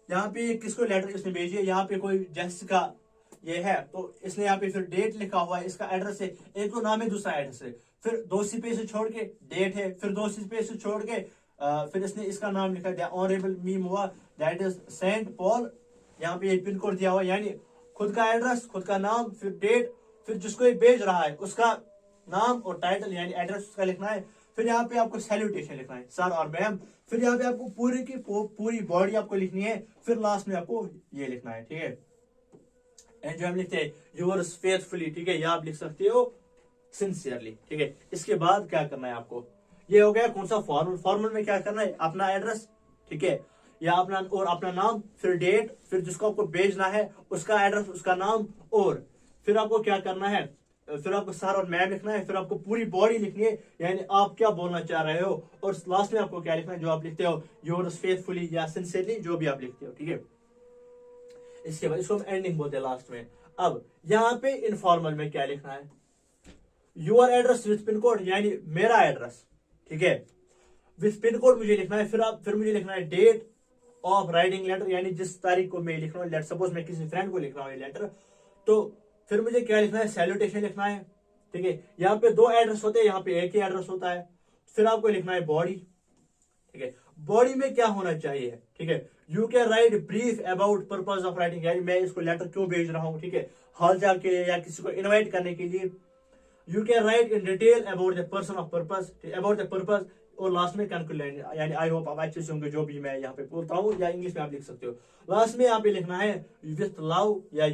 यहाँ पे किसको लेटर इसने भेजिए, यहाँ पे कोई जेसिका ये है, तो इसने यहाँ पे फिर डेट लिखा हुआ है, इसका एड्रेस है, एक तो नाम है, दूसरा एड्रेस है, फिर 2 स्पेस छोड़ के डेट है, फिर 2 स्पेस छोड़ के फिर इसने इसका नाम लिखा है, ऑनरेबल मीम हुआ, दैट इज सेंट पॉल, यहाँ पे पिन कोड दिया हुआ, यानी खुद का एड्रेस, खुद का नाम, फिर डेट, फिर जिसको ये भेज रहा है उसका नाम और टाइटल, यानी एड्रेस उसका लिखना है। फिर यहाँ पे आपको सैल्यूटेशन लिखना है, सर और मैम। फिर यहाँ पे आपको पूरी की पूरी बॉडी आपको लिखनी है, फिर लास्ट में आपको ये लिखना है, ठीक है। एंड जो हम लिखते हैं योर्स फेथफुली, ठीक है, या आप लिख सकते हो सिंसियरली, ठीक है। इसके बाद क्या करना है आपको, ये हो गया कौन सा फॉर्मल। फॉर्मल में क्या करना है, अपना एड्रेस, ठीक है, या अपना नाम, फिर डेट, फिर जिसको आपको भेजना है उसका एड्रेस, उसका नाम, और फिर आपको क्या करना है, फिर आपको सर और मैम लिखना है, फिर आपको पूरी बॉडी लिखनी है, यानी आप क्या बोलना चाह रहे हो, और लास्ट में आपको क्या लिखना है, जो आप लिखते हो योर्स फेथफुली या सिंसियरली, जो भी आप लिखते हो, ठीक है। इसके बाद इसको हम एंडिंग बोलते हैं लास्ट में। अब यहाँ पे इनफॉर्मल में क्या लिखना है, your address with pin code, यानी मेरा एड्रेस, ठीक है, विथ पिन कोड मुझे लिखना है, फिर मुझे लिखना है डेट ऑफ राइटिंग लेटर, यानी जिस तारीख को मैं लिख रहा हूँ, लेट सपोज मैं किसी फ्रेंड को लिख रहा हूँ ये लेटर, तो फिर मुझे क्या लिखना है, सैल्यूटेशन लिखना है। ठीक है, यहाँ पे 2 एड्रेस होते हैं, यहाँ पे एक ही एड्रेस होता है। फिर आपको लिखना है बॉडी। ठीक है, बॉडी में क्या होना चाहिए, ठीक है, you can write brief about purpose of writing, यानी मैं इसको लेटर क्यों भेज रहा हूँ, ठीक है, हाल चाल के या किसी को इनवाइट करने के लिए। You can write in detail about the person of purpose, about the purpose, और लास्ट में कंक्लूजन, यानी आई होप आप अच्छे से होंगे जो भी मैं यहाँ पे बोलता हूँ, या इंग्लिश में आप लिख सकते हो। लास्ट में यहाँ पे लिखना है विथ लव या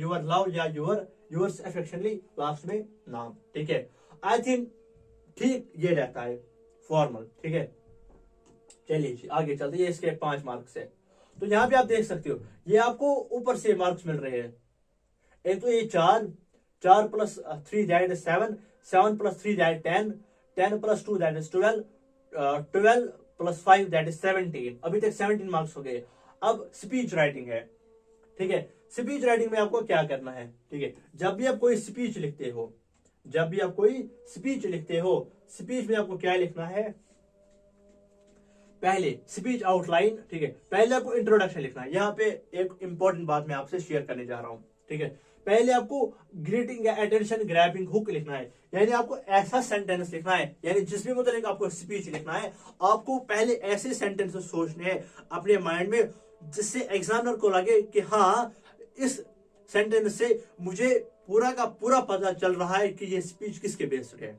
योर्स अफेक्शनली, लास्ट में नाम। ठीक है, आई थिंक ठीक ये रहता है फॉर्मल। ठीक है, चलिए जी आगे चलते हैं, इसके 5 मार्क्स है। तो यहाँ पे आप देख सकते हो ये आपको ऊपर से मार्क्स मिल रहे हैं। एक तो ये 4 plus 3 that is 7, 7 plus 3 that 10, 10 plus 2 that is 12, 12 plus 5 that is 17। अभी तक 17 मार्क्स हो गए। अब स्पीच राइटिंग है। ठीक है, स्पीच राइटिंग में आपको क्या करना है, ठीक है, जब भी आप कोई स्पीच लिखते हो, स्पीच में आपको क्या लिखना है, पहले स्पीच आउटलाइन। ठीक है, पहले आपको इंट्रोडक्शन लिखना है। यहाँ पे एक इंपॉर्टेंट बात मैं आपसे शेयर करने जा रहा हूँ। ठीक है, पहले आपको ग्रीटिंग या अटेंशन ग्रैबिंग हुक लिखना है, यानी आपको ऐसा सेंटेंस लिखना है, यानी जिस भी मतलब आपको स्पीच लिखना है, आपको पहले ऐसे सेंटेंस सोचने हैं अपने माइंड में, जिससे एग्जामिनर को लगे कि हाँ इस सेंटेंस से मुझे पूरा का पूरा पता चल रहा है कि ये स्पीच किसके बेस्ड है।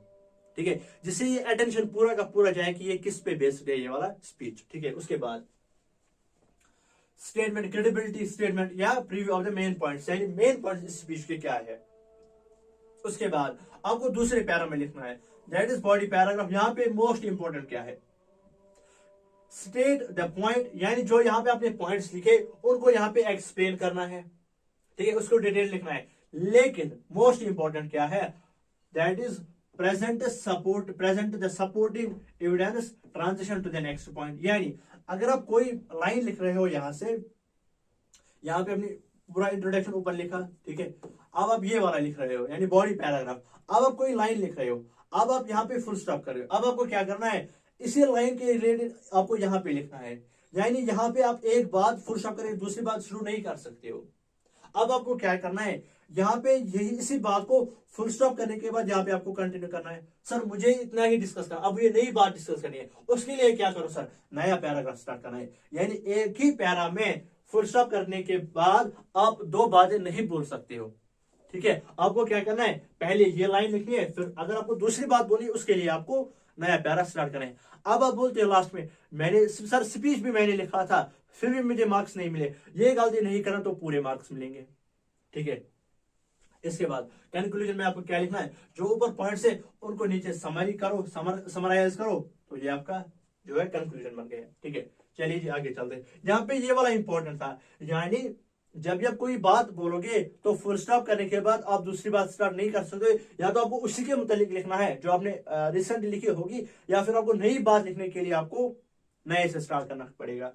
ठीक है, जिससे ये अटेंशन पूरा का पूरा जाए कि ये किस पे बेस्ड है ये वाला स्पीच। ठीक है, उसके बाद स्टेटमेंट, क्रेडिबिलिटी स्टेटमेंट या preview of the main points, यानी मेन पॉइंट स्पीच के क्या है। उसके बाद आपको दूसरे पैरा में लिखना है, दैट इज बॉडी पैराग्राफ। यहां पे मोस्ट इंपोर्टेंट क्या है, स्टेट द पॉइंट, यानी जो यहाँ पे आपने पॉइंट्स लिखे उनको यहाँ पे एक्सप्लेन करना है। ठीक है, उसको डिटेल लिखना है। लेकिन मोस्ट इंपोर्टेंट क्या है, that is present the supporting evidence transition to the next point, यानी अगर आप कोई लाइन लिख रहे हो यहाँ से, यहाँ पे अपनी पूरा इंट्रोडक्शन ऊपर लिखा, ठीक है, अब आप ये वाला लिख रहे हो यानी बॉडी पैराग्राफ। अब आप कोई लाइन लिख रहे हो, अब आप यहाँ पे फुल स्टॉप कर रहे हो, अब आपको क्या करना है, इसी लाइन के रिलेटेड आपको यहाँ पे लिखना है, यानी यहाँ पे आप एक बात फुल स्टॉप करें दूसरी बात शुरू नहीं कर सकते हो। अब आपको क्या करना है, यहाँ पे यही इसी बात को फुल स्टॉप करने के बाद यहाँ पे आपको कंटिन्यू करना है। सर मुझे इतना ही डिस्कस करना, अब ये नई बात डिस्कस करनी है, उसके लिए क्या करो सर, नया पैराग्राफ स्टार्ट करना है। यानी एक ही पैरा में फुल स्टॉप करने के बाद आप 2 बातें नहीं बोल सकते हो। ठीक है, आपको क्या करना है, पहले ये लाइन लिखनी है, फिर अगर आपको दूसरी बात बोलनी है उसके लिए आपको नया पैरा स्टार्ट करना है। अब आप बोलते हो लास्ट में, मैंने सर स्पीच भी मैंने लिखा था फिर भी मुझे मार्क्स नहीं मिले, ये गलती नहीं करना तो पूरे मार्क्स मिलेंगे। ठीक है, इसके बाद कंक्लूजन में आपको क्या लिखना है, जो ऊपर पॉइंट्स है उनको नीचे समरी करो, समराइज करो, तो ये आपका जो है कंक्लूजन बन गया। ठीक है, चलिए जी आगे चलते हैं। यहाँ पे ये वाला इंपॉर्टेंट था, यानी जब भी आप कोई बात बोलोगे तो फुल स्टॉप करने के बाद आप दूसरी बात स्टार्ट नहीं कर सकते, या तो आपको उसी के मुतालिक लिखना है जो आपने रिसेंटली लिखी होगी, या फिर आपको नई बात लिखने के लिए आपको नए से स्टार्ट करना पड़ेगा।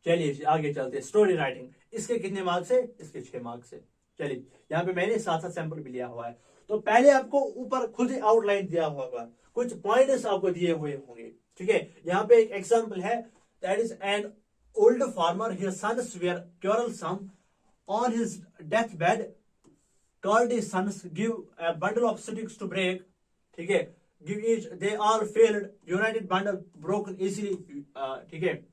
चलिए आगे चलते हैं। स्टोरी राइटिंग, इसके कितने मार्क्स है, इसके 6 मार्क्स है। चलिए यहाँ पे मैंने 7 सैंपल भी लिया हुआ है। तो पहले आपको ऊपर खुद ही आउटलाइन दिया होगा, कुछ पॉइंट्स आपको दिए हुए होंगे। ठीक है, यहाँ पे एक एग्जांपल है, that is an old farmer, his sons were quarrelsome on his deathbed, called his sons, give a bundle of sticks to break. ठीक है, give each, they all failed, united bundle broken easily. ठीक है,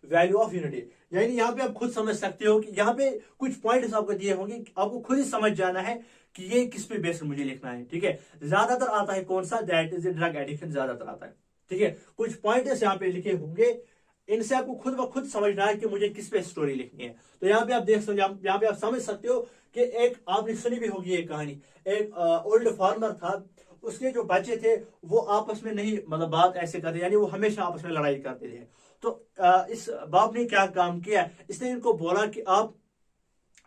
वैल्यू ऑफ यूनिटी, यानी यहाँ पे आप खुद समझ सकते हो कि यहाँ पे कुछ पॉइंट्स आपको दिए होंगे, आपको खुद ही समझ जाना है कि ये किस पे बेस्ड मुझे लिखना है। ठीक है, ज्यादातर आता है कौन सा, दैट इज ड्रग एडिक्शन, ज्यादातर आता है। ठीक है, कुछ पॉइंट्स यहाँ पे लिखे होंगे, इनसे आपको खुद ब खुद समझना है कि मुझे किस पे स्टोरी लिखनी है। तो यहाँ पे आप देख सकते हो, यहाँ पे आप समझ सकते हो कि एक आपने सुनी भी होगी एक कहानी, एक ओल्ड फार्मर था, उसके जो बच्चे थे वो आपस में नहीं मतलब बात ऐसे करते, यानी वो हमेशा आपस में लड़ाई करते थे। तो इस बाप ने क्या काम किया, इसने इनको बोला कि आप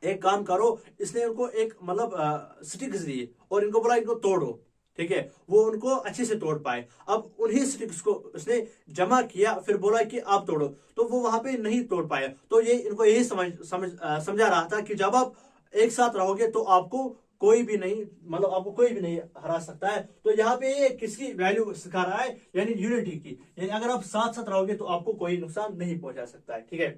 एक काम करो, इसने इनको एक मतलब स्टिक्स दिए और इनको बोला इनको तोड़ो। ठीक है, वो उनको अच्छे से तोड़ पाए। अब उन्हीं स्टिक्स को उसने जमा किया, फिर बोला कि आप तोड़ो, तो वो वहां पे नहीं तोड़ पाया। तो ये इनको यही समझा रहा था कि जब आप एक साथ रहोगे तो आपको कोई भी नहीं, मतलब आपको कोई भी नहीं हरा सकता है। तो यहाँ पे ये किसकी वैल्यू सिखा रहा है, यानी यूनिटी की, यानी अगर आप साथ साथ रहोगे तो आपको कोई नुकसान नहीं पहुंचा सकता है। ठीक है,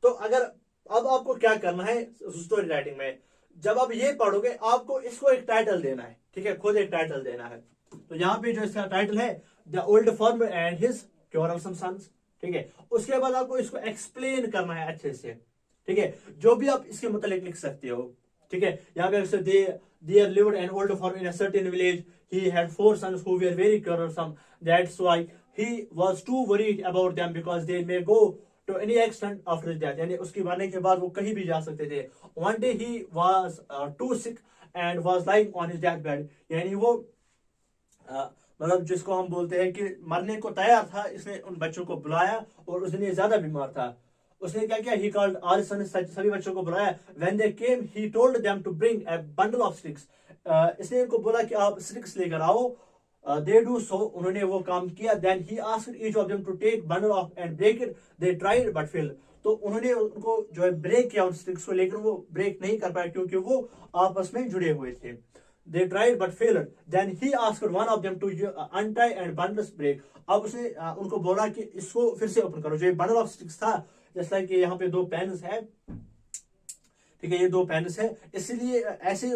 तो अगर अब आपको क्या करना है स्टोरी राइटिंग में, जब आप ये पढ़ोगे आपको इसको एक टाइटल देना है। ठीक है, खुद एक टाइटल देना है। तो यहाँ पे जो इसका टाइटल है the old farmer and his quarrelsome sons. ठीक है, उसके बाद आपको इसको एक्सप्लेन करना है अच्छे से। ठीक है, जो भी आप इसके मतलब लिख सकते हो। ठीक है, यहाँ पे there lived an old farmer in a certain village, he had 4 sons who were very quarrelsome, that's why he was too worried about them because they may go to any extent after his death, यानी उसकी मरने के बाद वो कहीं भी जा सकते थे। One day he was too sick and was lying on his deathbed, यानी वो मतलब जिसको हम बोलते हैं कि मरने को तैयार था, इसने उन बच्चों को बुलाया और उस दिन ये ज्यादा बीमार था। उसने क्या किया, he called all his sons, सभी बच्चों को बुलाया। When they came, he told them to bring a bundle of sticks, इसने इनको बोला कि आप स्टिक्स लेकर आओ। They do so, उन्होंने वो काम किया। Then he asked each of them to take bundle of and break it, they tried but failed, तो उन्होंने उनको जो है ब्रेक किया उन स्टिक्स को, लेकिन वो ब्रेक नहीं कर पाए क्योंकि वो आपस में जुड़े हुए थे। They tried but failed. Then he asked one of them to untie and bundles break. अब उसने उनको बोला कि इसको फिर से ओपन करो। जो ये बंडल ऑफ स्टिक्स था, जैसा कि यहाँ पे 2 पेन्स है। ठीक है, ये 2 पेन्स है, इसलिए ऐसे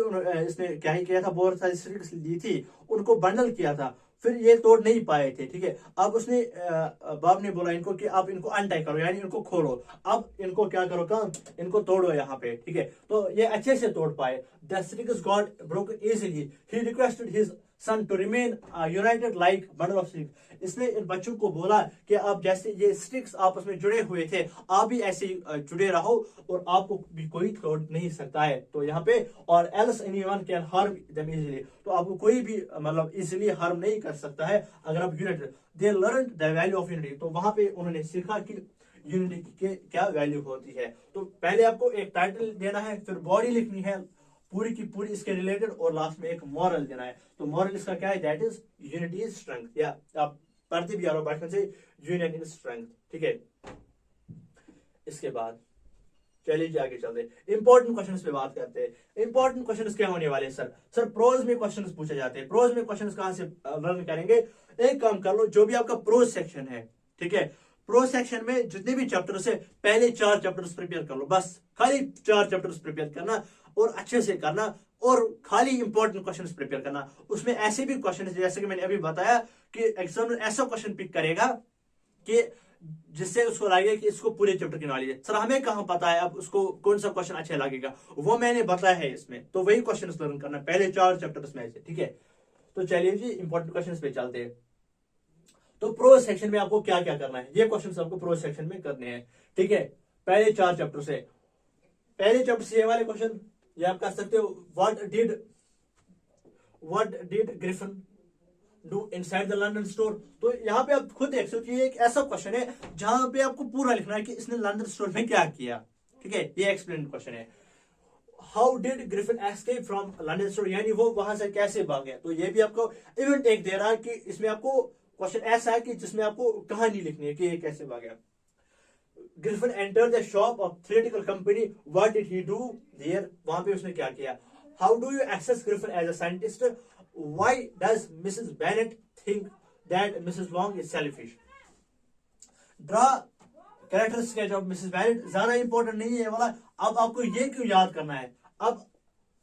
इसने क्या ही किया था, बहुत सारी स्टिक्स ली थी, उनको बंडल किया था, फिर ये तोड़ नहीं पाए थे। ठीक है, अब उसने बाप ने बोला इनको कि आप इनको अनटाई करो, यानी इनको खोलो। अब इनको क्या करो, काम इनको तोड़ो यहाँ पे। ठीक है, तो ये अच्छे से तोड़ पाए। The sticks got broken easily, he requested his son to remain united like bundle of sticks. इसने इन बच्चों को बोला कि आप जैसे ये स्टिक्स आपस में जुड़े हुए थे, आप भी ऐसे ही जुड़े रहो और आपको भी कोई तोड़ नहीं सकता है। तो यहाँ पे और else anyone can harm them easily, तो आपको कोई भी मतलब इजीली हार्म नहीं कर सकता है अगर आप united. They learn the value of unity, तो वहां पे उन्होंने सीखा कि यूनिटी के क्या वैल्यू होती है। तो पहले आपको एक टाइटल देना है, फिर बॉडी लिखनी है पूरी की पूरी इसके रिलेटेड, और लास्ट में एक मॉरल देना है। तो मॉरल इसका क्या है, that is unity is strength, या आप पढ़ते भी आ रहे हो बचपन से, यूनियन इज स्ट्रेंथ। ठीक है, इसके बाद चलिए जी आगे चलते हैं, इंपॉर्टेंट क्वेश्चंस पे बात करते हैं। इंपॉर्टेंट क्वेश्चंस क्या होने वाले सर प्रोज में क्वेश्चंस पूछे जाते हैं। प्रोज में क्वेश्चंस कहां से लर्न करेंगे, एक काम कर लो, जो भी आपका प्रोज सेक्शन है, ठीक है, प्रोज सेक्शन में जितने भी चैप्टर्स है, पहले 4 चैप्टर्स प्रिपेयर कर लो, बस खाली 4 चैप्टर्स प्रिपेयर करना और अच्छे से करना, और खाली इंपॉर्टेंट क्वेश्चंस प्रिपेयर करना। उसमें ऐसे भी क्वेश्चन जैसे कि मैंने अभी बताया कि एग्जामिनर ऐसा क्वेश्चन पिक करेगा कि जिससे उसको लगेगा कि इसको पूरे चैप्टर की नॉलेज है। सर हमें कहां पता है अब उसको कौन सा क्वेश्चन अच्छा लगेगा, वो मैंने बताया है इसमें, तो वही क्वेश्चन लर्न करना पहले 4 चैप्टर्स में से। ठीक है, तो चलिए जी इंपॉर्टेंट क्वेश्चन पे चलते हैं। तो प्रोज सेक्शन में आपको क्या क्या करना है, ये क्वेश्चन आपको प्रोज सेक्शन में करने हैं। ठीक है, पहले 4 चैप्टर से, पहले चैप्टर से ये वाले क्वेश्चन ये आप कर सकते हो। What did Griffin do inside the London store, तो यहाँ पे आप खुद देख सकते हो, ये एक ऐसा क्वेश्चन है जहां पे आपको पूरा लिखना है कि इसने लंदन स्टोर में क्या किया। ठीक है, ये एक्सप्लेन क्वेश्चन है। How did Griffin escape from London store, यानी वो वहां से कैसे भागे। तो ये भी आपको इवेंट एक दे रहा है कि इसमें आपको क्वेश्चन ऐसा है कि जिसमें आपको कहानी लिखनी है कि ये कैसे भागा। Griffin enter the shop of theatrical company, what did he do there, वहां पे उसने क्या किया। How do you access Griffin as a scientist, why does Mrs Bennett think that Mrs Long is selfish. Draw character sketch of Mrs Bennett, ज्यादा इंपॉर्टेंट नहीं है ये वाला। अब आपको ये क्यों याद करना है, अब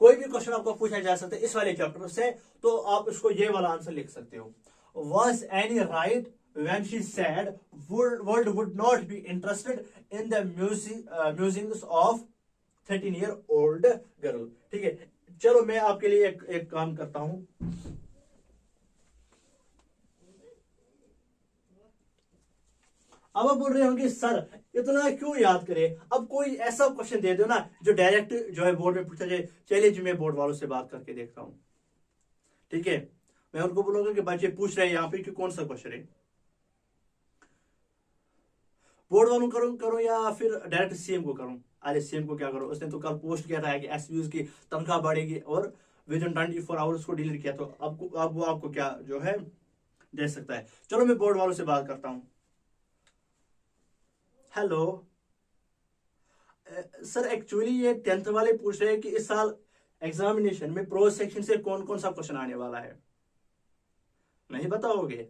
कोई भी क्वेश्चन आपको पूछा जा सकता है इस वाले चैप्टर से, तो आप इसको ये वाला आंसर लिख सकते हो। Was Annie right when she said world would not be interested in the musings of 13-year-old girl। ठीक है, चलो मैं आपके लिए एक काम करता हूं। अब आप बोल रहे होंगे सर इतना क्यों याद करें, अब कोई ऐसा क्वेश्चन दे दो ना जो डायरेक्ट जो है बोर्ड में पूछा जाए। चलिए जी मैं बोर्ड वालों से बात करके देखता हूं। ठीक है, मैं उनको बोलूंगा कि बच्चे पूछ रहे हैं यहाँ पे कि कौन सा क्वेश्चन है। बोर्ड वालों करो या फिर डायरेक्ट सीएम को करूं। अरे सीएम को क्या करो, उसने तो कल पोस्ट किया था कि एसपीयूज की तनख्वाह बढ़ेगी और विद इन 24 आवर्स को डिलीट किया, तो अब वो आपको क्या जो है दे सकता है। चलो मैं बोर्ड वालों से बात करता हूं। हेलो सर, एक्चुअली ये 10th वाले पूछ रहे हैं कि इस साल एग्जामिनेशन में प्रोज सेक्शन से कौन कौन सा क्वेश्चन आने वाला है? नहीं बताओगे?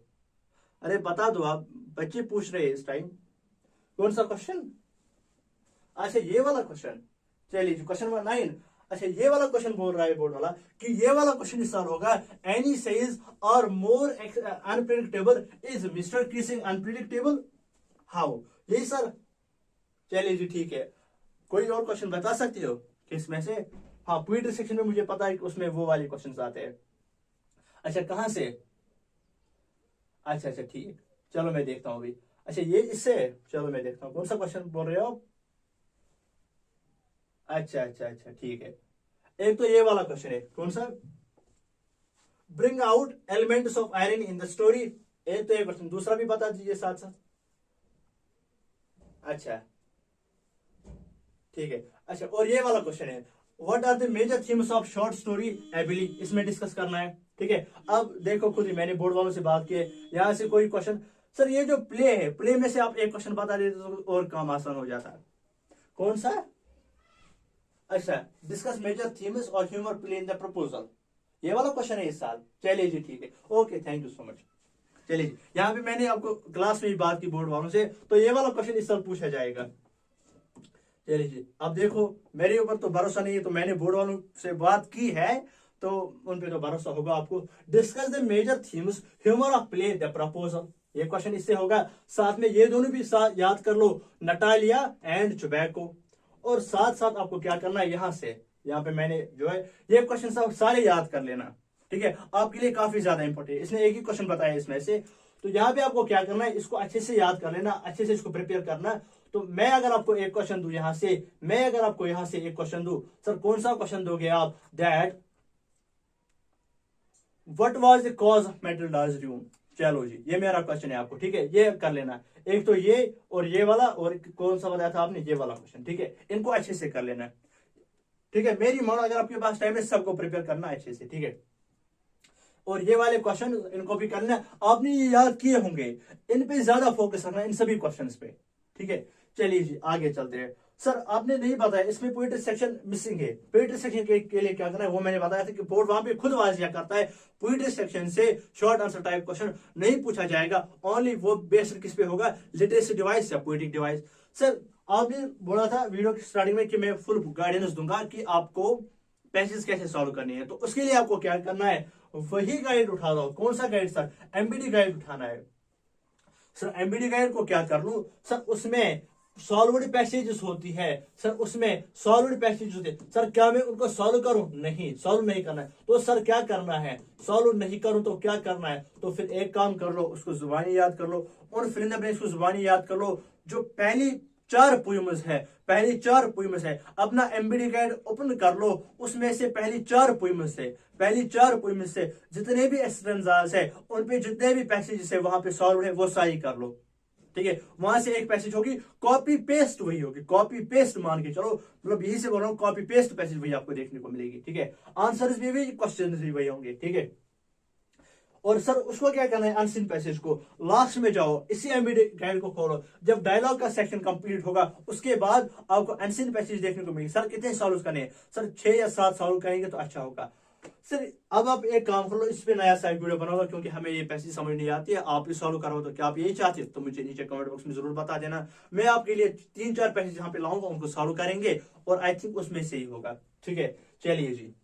अरे बता दो, आप बच्चे पूछ रहे हैं इस टाइम। कौन सा क्वेश्चन? अच्छा ये वाला क्वेश्चन। चलिए क्वेश्चन नंबर 9। अच्छा ये वाला क्वेश्चन बोल रहा है बोर्ड वाला कि ये वाला क्वेश्चन इस साल होगा, एनी सेज और more unpredictable is mister Keesing unpredictable how? यही सर। चलिए जी ठीक है, कोई और क्वेश्चन बता सकते हो किसमें से? हाँ पोइट्री सेक्शन में मुझे पता है कि उसमें वो वाले क्वेश्चन आते हैं। अच्छा कहां से? अच्छा अच्छा ठीक, चलो मैं देखता हूँ अभी। अच्छा ये इससे, चलो मैं देखता हूँ कौन सा क्वेश्चन बोल रहे हो आप। अच्छा अच्छा अच्छा ठीक है, एक तो ये वाला क्वेश्चन है, कौन सा? Bring out elements of iron in the story. एक तो ये क्वेश्चन, दूसरा भी बता दीजिए साथ साथ। अच्छा ठीक है। अच्छा और ये वाला क्वेश्चन है, what are the major themes of short story एबिली? इसमें डिस्कस करना है। ठीक है, अब देखो खुद ही मैंने बोर्ड वालों से बात की है, यहां से कोई क्वेश्चन। सर ये जो प्ले है, प्ले में से आप एक क्वेश्चन बता देते तो और काम आसान हो जाता है। कौन सा? अच्छा डिस्कस मेजर थीम्स और humour play in the proposal, ये वाला क्वेश्चन है इस साल। चलिए जी ठीक है, okay thank you so much. चलिए जी, यहाँ पे मैंने आपको क्लास में ही बात की बोर्ड वालों से, तो ये वाला क्वेश्चन इस साल पूछा जाएगा। चलिए जी, अब देखो मेरे ऊपर तो भरोसा नहीं है, तो मैंने बोर्ड वालों से बात की है तो उन पे तो भरोसा होगा आपको। Discuss the major themes humour of play the proposal, ये क्वेश्चन इससे होगा। साथ में ये दोनों भी साथ याद कर लो, नटालिया एंड टोबैको। और साथ साथ आपको क्या करना है, यहां से यहाँ पे मैंने जो है ये क्वेश्चन सब सारे याद कर लेना। ठीक है, आपके लिए काफी ज्यादा इंपॉर्टेंट है, इसने एक ही क्वेश्चन बताया इसमें से, तो यहाँ पे आपको क्या करना है, इसको अच्छे से याद कर लेना, अच्छे से इसको प्रिपेयर करना। तो मैं अगर आपको एक क्वेश्चन दूं यहां से, मैं अगर आपको यहां से एक क्वेश्चन दूं, सर कौन सा क्वेश्चन दोगे आप? That what was the cause of Matilda's ruin. चलो जी ये मेरा क्वेश्चन है आपको, ठीक है, ये कर लेना। एक तो ये और ये वाला, और कौन सा बताया था आपने, ये वाला क्वेश्चन। ठीक है, इनको अच्छे से कर लेना। ठीक है, मेरी मानो अगर आपके पास टाइम है सबको प्रिपेयर करना अच्छे से। ठीक है, और ये वाले क्वेश्चन इनको भी करना, आपने ये याद किए होंगे, इन पे ज्यादा फोकस रखना, इन सभी क्वेश्चंस पे। ठीक है, चलिए जी आगे चलते हैं। सर आपने नहीं बताया इसमें पोएट्री सेक्शन मिसिंग है। पोएट्री सेक्शन के लिए क्या करना है वो मैंने बताया था कि बोर्ड वहां पे खुद वाजिया करता है, पोएट्री सेक्शन से शॉर्ट आंसर टाइप क्वेश्चन नहीं पूछा जाएगा। ओनली वो बेस्ड किस पे होगा, लिटरेसी डिवाइस या पोएटिक डिवाइस। सर आपने बोला था वीडियो की स्टार्टिंग में कि मैं फुल गाइडेंस दूंगा कि आपको पैसेज कैसे सॉल्व करनी है, तो उसके लिए आपको क्या करना है, वही गाइड उठा लो। कौन सा गाइड सर? एमबीडी गाइड उठाना है। सर एमबीडी गाइड को क्या कर लूं सर, उसमें सॉल्व्ड पैसेजेस होती है सर, उसमें सॉल्व्ड पैसेजेस होते हैं सर, क्या मैं उनको सॉल्व करूं? नहीं, सॉल्व नहीं करना है। तो सर क्या करना है, सॉल्व नहीं करूं तो क्या करना है, तो फिर एक काम कर लो, उसको जुबानी याद कर लो, और फिर इसको जुबानी याद कर लो। जो पहली 4 पोएम्स है, पहली 4 पोएम्स है, अपना एमबीडी गाइड ओपन कर लो, उसमें से पहली 4 पोएम्स है, पहली 4 पोएम्स से जितने भी स्ट्रेंजास है, उन पे जितने भी पैसेजेस है वहां पे सॉल्व है वो सारी कर लो। ठीक है, वहां से एक पैसेज होगी, कॉपी पेस्ट वही होगी, कॉपी पेस्ट मान के चलो, मतलब यही से बोल रहा हूँ, कॉपी पेस्ट पैसेज वही आपको देखने को मिलेगी। ठीक है, आंसर्स भी क्वेश्चन भी वही होंगे। ठीक है, और सर उसको क्या करना है, अनसीन पैसेज को लास्ट में जाओ, इसी एमबीडी गाइड को खोलो, जब डायलॉग का सेक्शन कंप्लीट होगा उसके बाद आपको अनसीन पैसेज देखने को मिलेगी। सर कितने सॉल्व करने हैं? सर 6 या 7 सॉल्व करेंगे तो अच्छा होगा। सर अब आप एक काम कर लो, इस पे नया साइड वीडियो बनाओगा, क्योंकि हमें ये पैसेज समझ नहीं आती है, आप ये सॉल्व करो। तो क्या आप यही चाहते हो तो मुझे नीचे कमेंट बॉक्स में जरूर बता देना, मैं आपके लिए 3-4 पैसेज यहाँ पे लाऊंगा, उनको सॉल्व करेंगे, और आई थिंक उसमें से ही होगा। ठीक है, चलिए जी,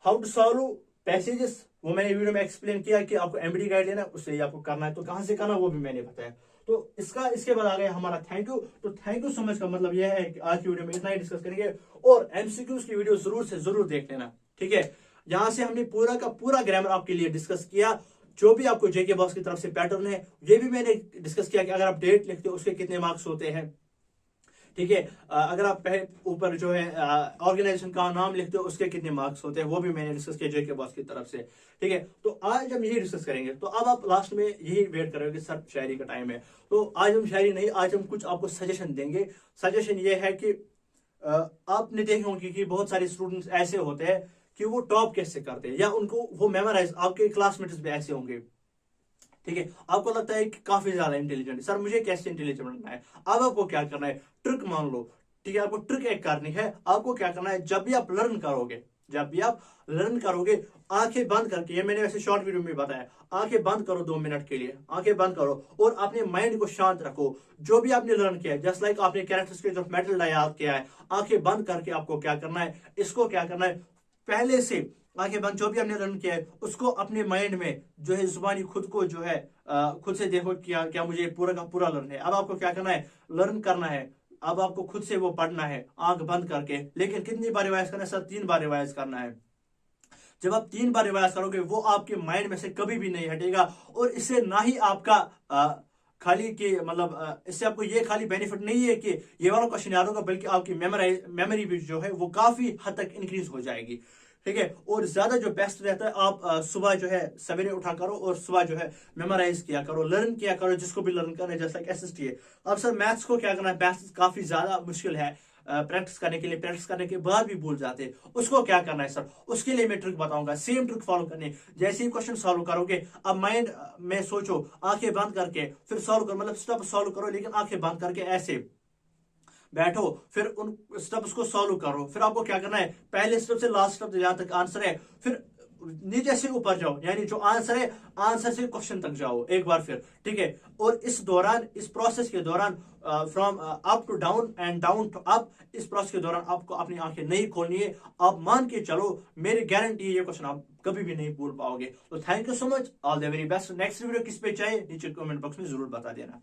हाउ टू सॉल्व पैसेजेस वो मैंने वीडियो में एक्सप्लेन किया कि आपको एमबीडी गाइड लेना, उससे ही आपको करना है। तो कहां से करना वो भी मैंने बताया। तो इसके बाद आ गया हमारा थैंक यू। तो थैंक यू सो मच का मतलब यह है कि आज की वीडियो में इतना ही डिस्कस करेंगे, और एमसीक्यूज की वीडियो जरूर से जरूर देख लेना। ठीक है, यहां से हमने पूरा का पूरा ग्रामर आपके लिए डिस्कस किया, जो भी आपको जेके बॉस की तरफ से पैटर्न है ये भी मैंने डिस्कस किया कि अगर आप डेट लिखते हो उसके कितने मार्क्स होते हैं। ठीक है, अगर आप ऊपर जो है ऑर्गेनाइजेशन का नाम लिखते हो उसके कितने मार्क्स होते हैं, वो भी मैंने डिस्कस किया जेके बॉस की तरफ से। ठीक है, तो आज हम यही डिस्कस करेंगे। तो अब आप लास्ट में यही वेट करोगे सर शायरी का टाइम है, तो आज हम शायरी नहीं, आज हम कुछ आपको सजेशन देंगे। सजेशन ये है कि आपने देखे होंगे कि बहुत सारे स्टूडेंट्स ऐसे होते हैं कि वो टॉप कैसे करते हैं, या उनको वो मेमोराइज, आपके क्लासमेट्स भी ऐसे होंगे। ठीक है, आपको लगता है कि काफी ज्यादा इंटेलिजेंट, सर मुझे कैसे इंटेलिजेंट बनना है। अब आपको क्या करना है, ट्रिक मान लो, ठीक है, आपको ट्रिक एक करनी है। आपको क्या करना है, जब भी आप लर्न करोगे, आंखें बंद करके, ये मैंने वैसे शॉर्ट वीडियो में बताया, आंखें बंद करो 2 मिनट के लिए, आंखें बंद करो और अपने माइंड को शांत रखो। जो भी आपने लर्न किया है, जस्ट लाइक आपने कैरेक्टरिस्टिक्स ऑफ मेटल याद किया है, आंखें बंद करके आपको क्या करना है, इसको क्या करना है, पहले से आंखें बंद जो भी आपने लर्न किया है उसको अपने माइंड में जो है जुबानी खुद को जो है खुद से देखो क्या क्या मुझे पूरा का पूरा लर्न है। अब आपको क्या करना है, लर्न करना है। अब आपको खुद से वो पढ़ना है आंख बंद करके, लेकिन कितनी बार रिवाइज करना है सर? 3 बार रिवाइज करना है। जब आप 3 बार रिवाइज करोगे वो आपके माइंड में से कभी भी नहीं हटेगा, और इससे ना ही आपका खाली कि मतलब इससे आपको ये खाली बेनिफिट नहीं है कि ये वाला क्वेश्चन याद होगा, बल्कि आपकी मेमोरी भी जो है वो काफी हद तक इंक्रीज हो जाएगी। ठीक है, और ज्यादा जो बेस्ट रहता है, आप सुबह जो है सवेरे उठा करो और सुबह जो है मेमोराइज किया करो, लर्न किया करो, जिसको भी लर्न करना है, जैसा SST है। अब सर मैथ्स को क्या करना है, मैथ्स काफी ज्यादा मुश्किल है प्रैक्टिस करने के बाद भी भूल जाते हैं, उसको क्या करना है सर? उसके लिए मैं ट्रिक बताऊंगा, सेम ट्रिक फॉलो करनी। जैसे ही क्वेश्चन सॉल्व करोगे, अब माइंड में सोचो, आंखें बंद करके फिर सॉल्व करो, मतलब स्टेप सॉल्व करो लेकिन आंखें बंद करके ऐसे बैठो, फिर उन स्टेप्स को सॉल्व करो। फिर आपको क्या करना है, पहले स्टेप से लास्ट स्टेप जहां तक आंसर है, फिर नीचे से ऊपर जाओ, यानी जो आंसर है आंसर से क्वेश्चन तक जाओ एक बार फिर। ठीक है, और इस प्रोसेस के दौरान from up to down and down to up, इस प्रोसेस के दौरान आपको अपनी आंखें नहीं खोलनी है। आप मान के चलो, मेरी गारंटी है ये क्वेश्चन आप कभी भी नहीं भूल पाओगे। तो thank you so much, all the very best. Next video किस पे चाहिए नीचे कमेंट बॉक्स में जरूर बता देना।